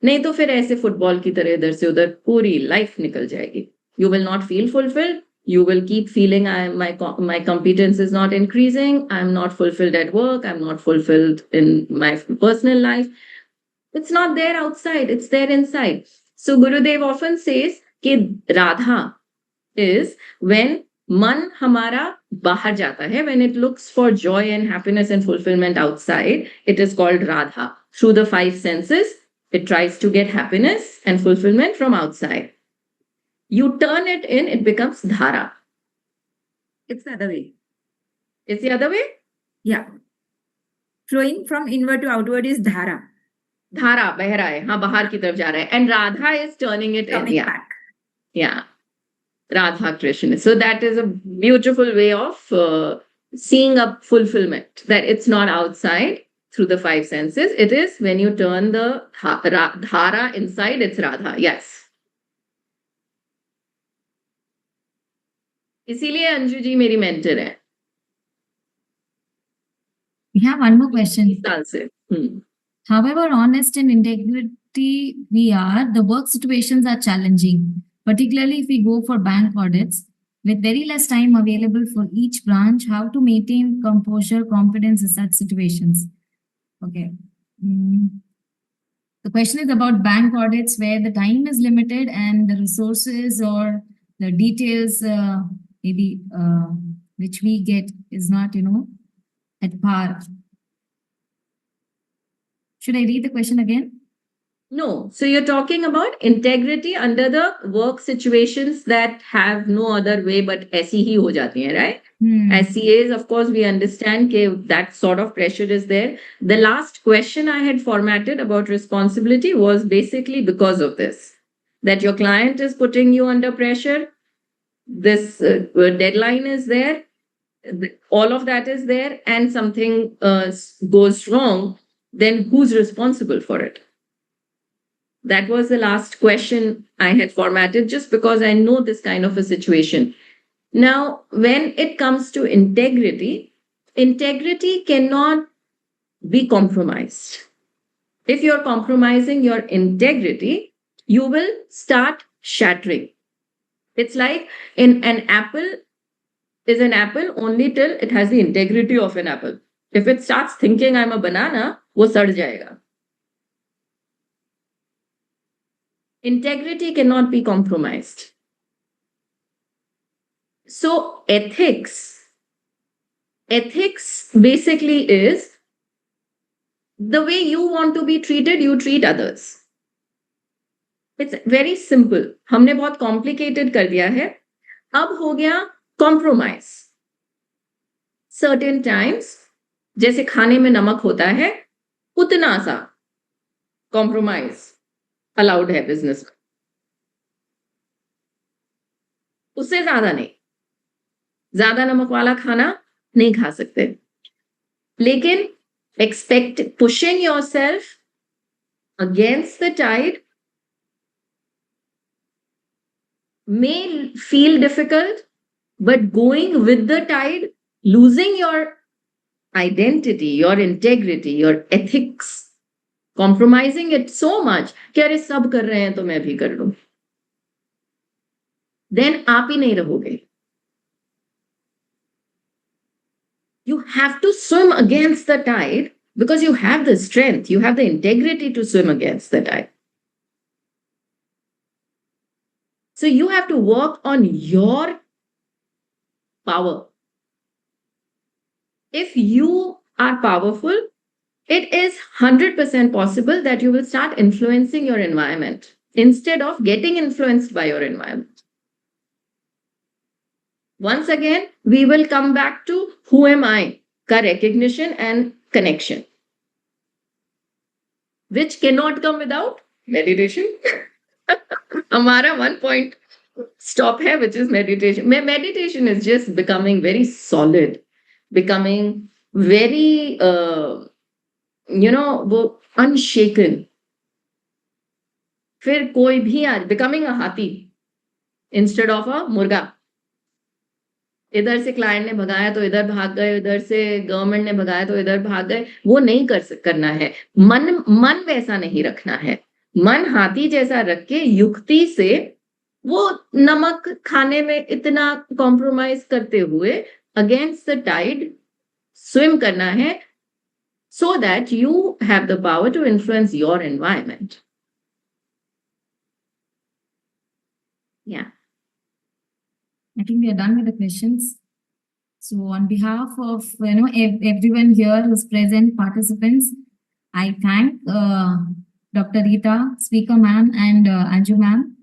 नहीं तो फिर ऐसे football की तरह इधर से उधर पूरी लाइफ निकल जाएगी. You will not feel fulfilled. You will keep feeling my competence is not increasing. I'm not fulfilled at work. I'm not fulfilled in my personal life. It's not there outside. It's there inside. So Gurudev often says कि Radha is when मन हमारा बाहर जाता है, when it looks for joy and happiness and fulfillment outside, it is called Radha. Through the 5 senses, it tries to get happiness and fulfillment from outside. You turn it in, it becomes Dhara. It's the other way. It's the other way? Yeah. Flowing from inward to outward is dhara. Dhara, बह रहा है, हाँ, बाहर की तरफ जा रहा है. And Radha is turning it in. Coming Yeah. back. Yeah. Radha Krishna. So that is a beautiful way of seeing a fulfillment, that it's not outside through the 5 senses. It is when you turn the dhara inside, it's Radha. Yes. इसीलिए अंजू जी मेरी mentor है. We have one more question. 20 साल से. However honest and integrity we are, the work situations are challenging, particularly if we go for bank audits. With very less time available for each branch, how to maintain composure, confidence in such situations? Okay. The question is about bank audits where the time is limited and the resources or the details maybe which we get is not, at par. Should I read the question again? No. So you're talking about integrity under the work situations that have no other way but ऐसी ही हो जाती हैं, right? As CAs, of course, we understand that sort of pressure is there. The last question I had formatted about responsibility was basically because of this, that your client is putting you under pressure. this deadline is there, all of that is there, and something goes wrong, then who's responsible for it? That was the last question I had formatted just because I know this kind of a situation. Now, when it comes to integrity, integrity cannot be compromised. If you're compromising your integrity, you will start shattering. It's like an apple is an apple only till it has the integrity of an apple. If it starts thinking I'm a banana, वो सड़ जाएगा. Integrity cannot be compromised. So ethics basically is the way you want to be treated, you treat others. It's very simple. हमने बहुत complicated कर दिया है. अब हो गया compromise. Certain times, जैसे खाने में नमक होता है, उतना सा compromise allowed है business में. उससे ज्यादा नहीं. ज्यादा नमक वाला खाना नहीं खा सकते. लेकिन pushing yourself against the tide may feel difficult, but going with the tide, losing your identity, your integrity, your ethics, compromising it so much कि अरे सब कर रहे हैं तो मैं भी कर लूं, then आप ही नहीं रहोगे. You have to swim against the tide because you have the strength, you have the integrity to swim against the tide. So you have to work on your power. If you are powerful, it is 100% possible that you will start influencing your environment instead of getting influenced by your environment. Once again, we will come back to who am I, ka recognition and connection, which cannot come without meditation. हमारा 1 point stop hai, which is meditation. Meditation is just becoming very solid, becoming very, वो unshaken. फिर कोई भी आज becoming a हाथी instead of a मुर्गा. इधर से क्लाइंट ने भगाया तो इधर भाग गए, इधर से गवर्नमेंट ने भगाया तो इधर भाग गए. वो नहीं करना है. मन वैसा नहीं रखना है. मन हाथी जैसा रख के युक्ति से वो नमक खाने में इतना कॉम्प्रोमाइज करते हुए अगेंस्ट द टाइड स्विम करना है, so that you have the power to influence your environment. Yeah. I think we are done with the questions. So on behalf of everyone here who's present, participants, I thank Dr. Rita, speaker ma'am, and Anju ma'am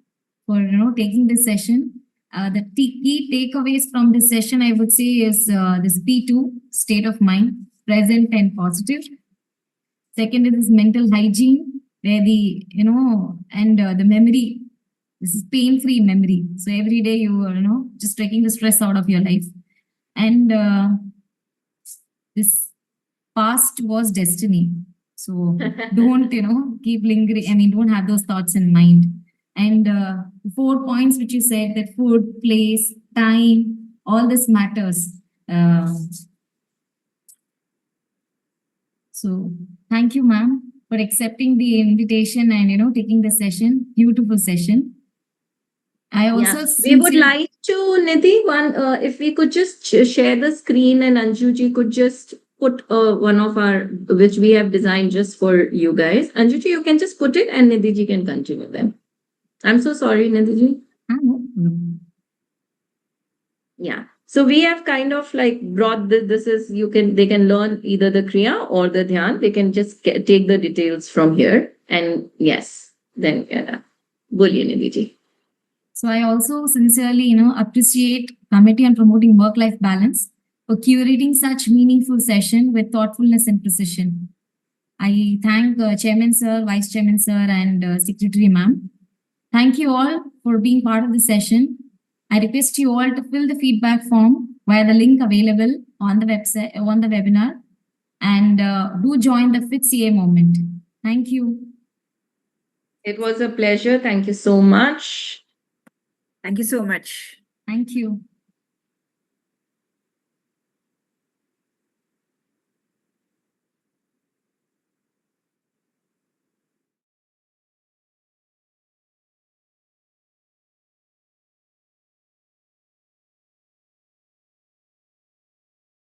for taking this session. The key takeaways from this session, I would say, is this P2, state of mind, present and positive. Second is this mental hygiene, where the the memory. This is pain-free memory. So every day you are, just taking the stress out of your life. And this past was destiny. So don't, keep lingering. I mean, don't have those thoughts in mind. And 4 points which you said, that food, place, time, all this matters. So thank you, ma'am, for accepting the invitation and, taking the session. Beautiful session. I also we would like to, Nidhi, if we could just share the screen and Anjuji could just put one of our, which we have designed just for you guys. Anjuji, you can just put it and Nidhi can continue then. I'm so sorry, Nidhi. Yeah. So we have kind of like brought this is, they can learn either the Kriya or the Dhyan. They can just take the details from here. And yes, then Boliye, Nidhi ji. So I also sincerely, appreciate committee on promoting work-life balance for curating such meaningful session with thoughtfulness and precision. I thank Chairman Sir, Vice Chairman Sir, and Secretary Ma'am. Thank you all for being part of the session. I request you all to fill the feedback form via the link available on the website, on the webinar, and do join the Fit CA movement. Thank you. It was a pleasure. Thank you so much. Thank you so much. Thank you.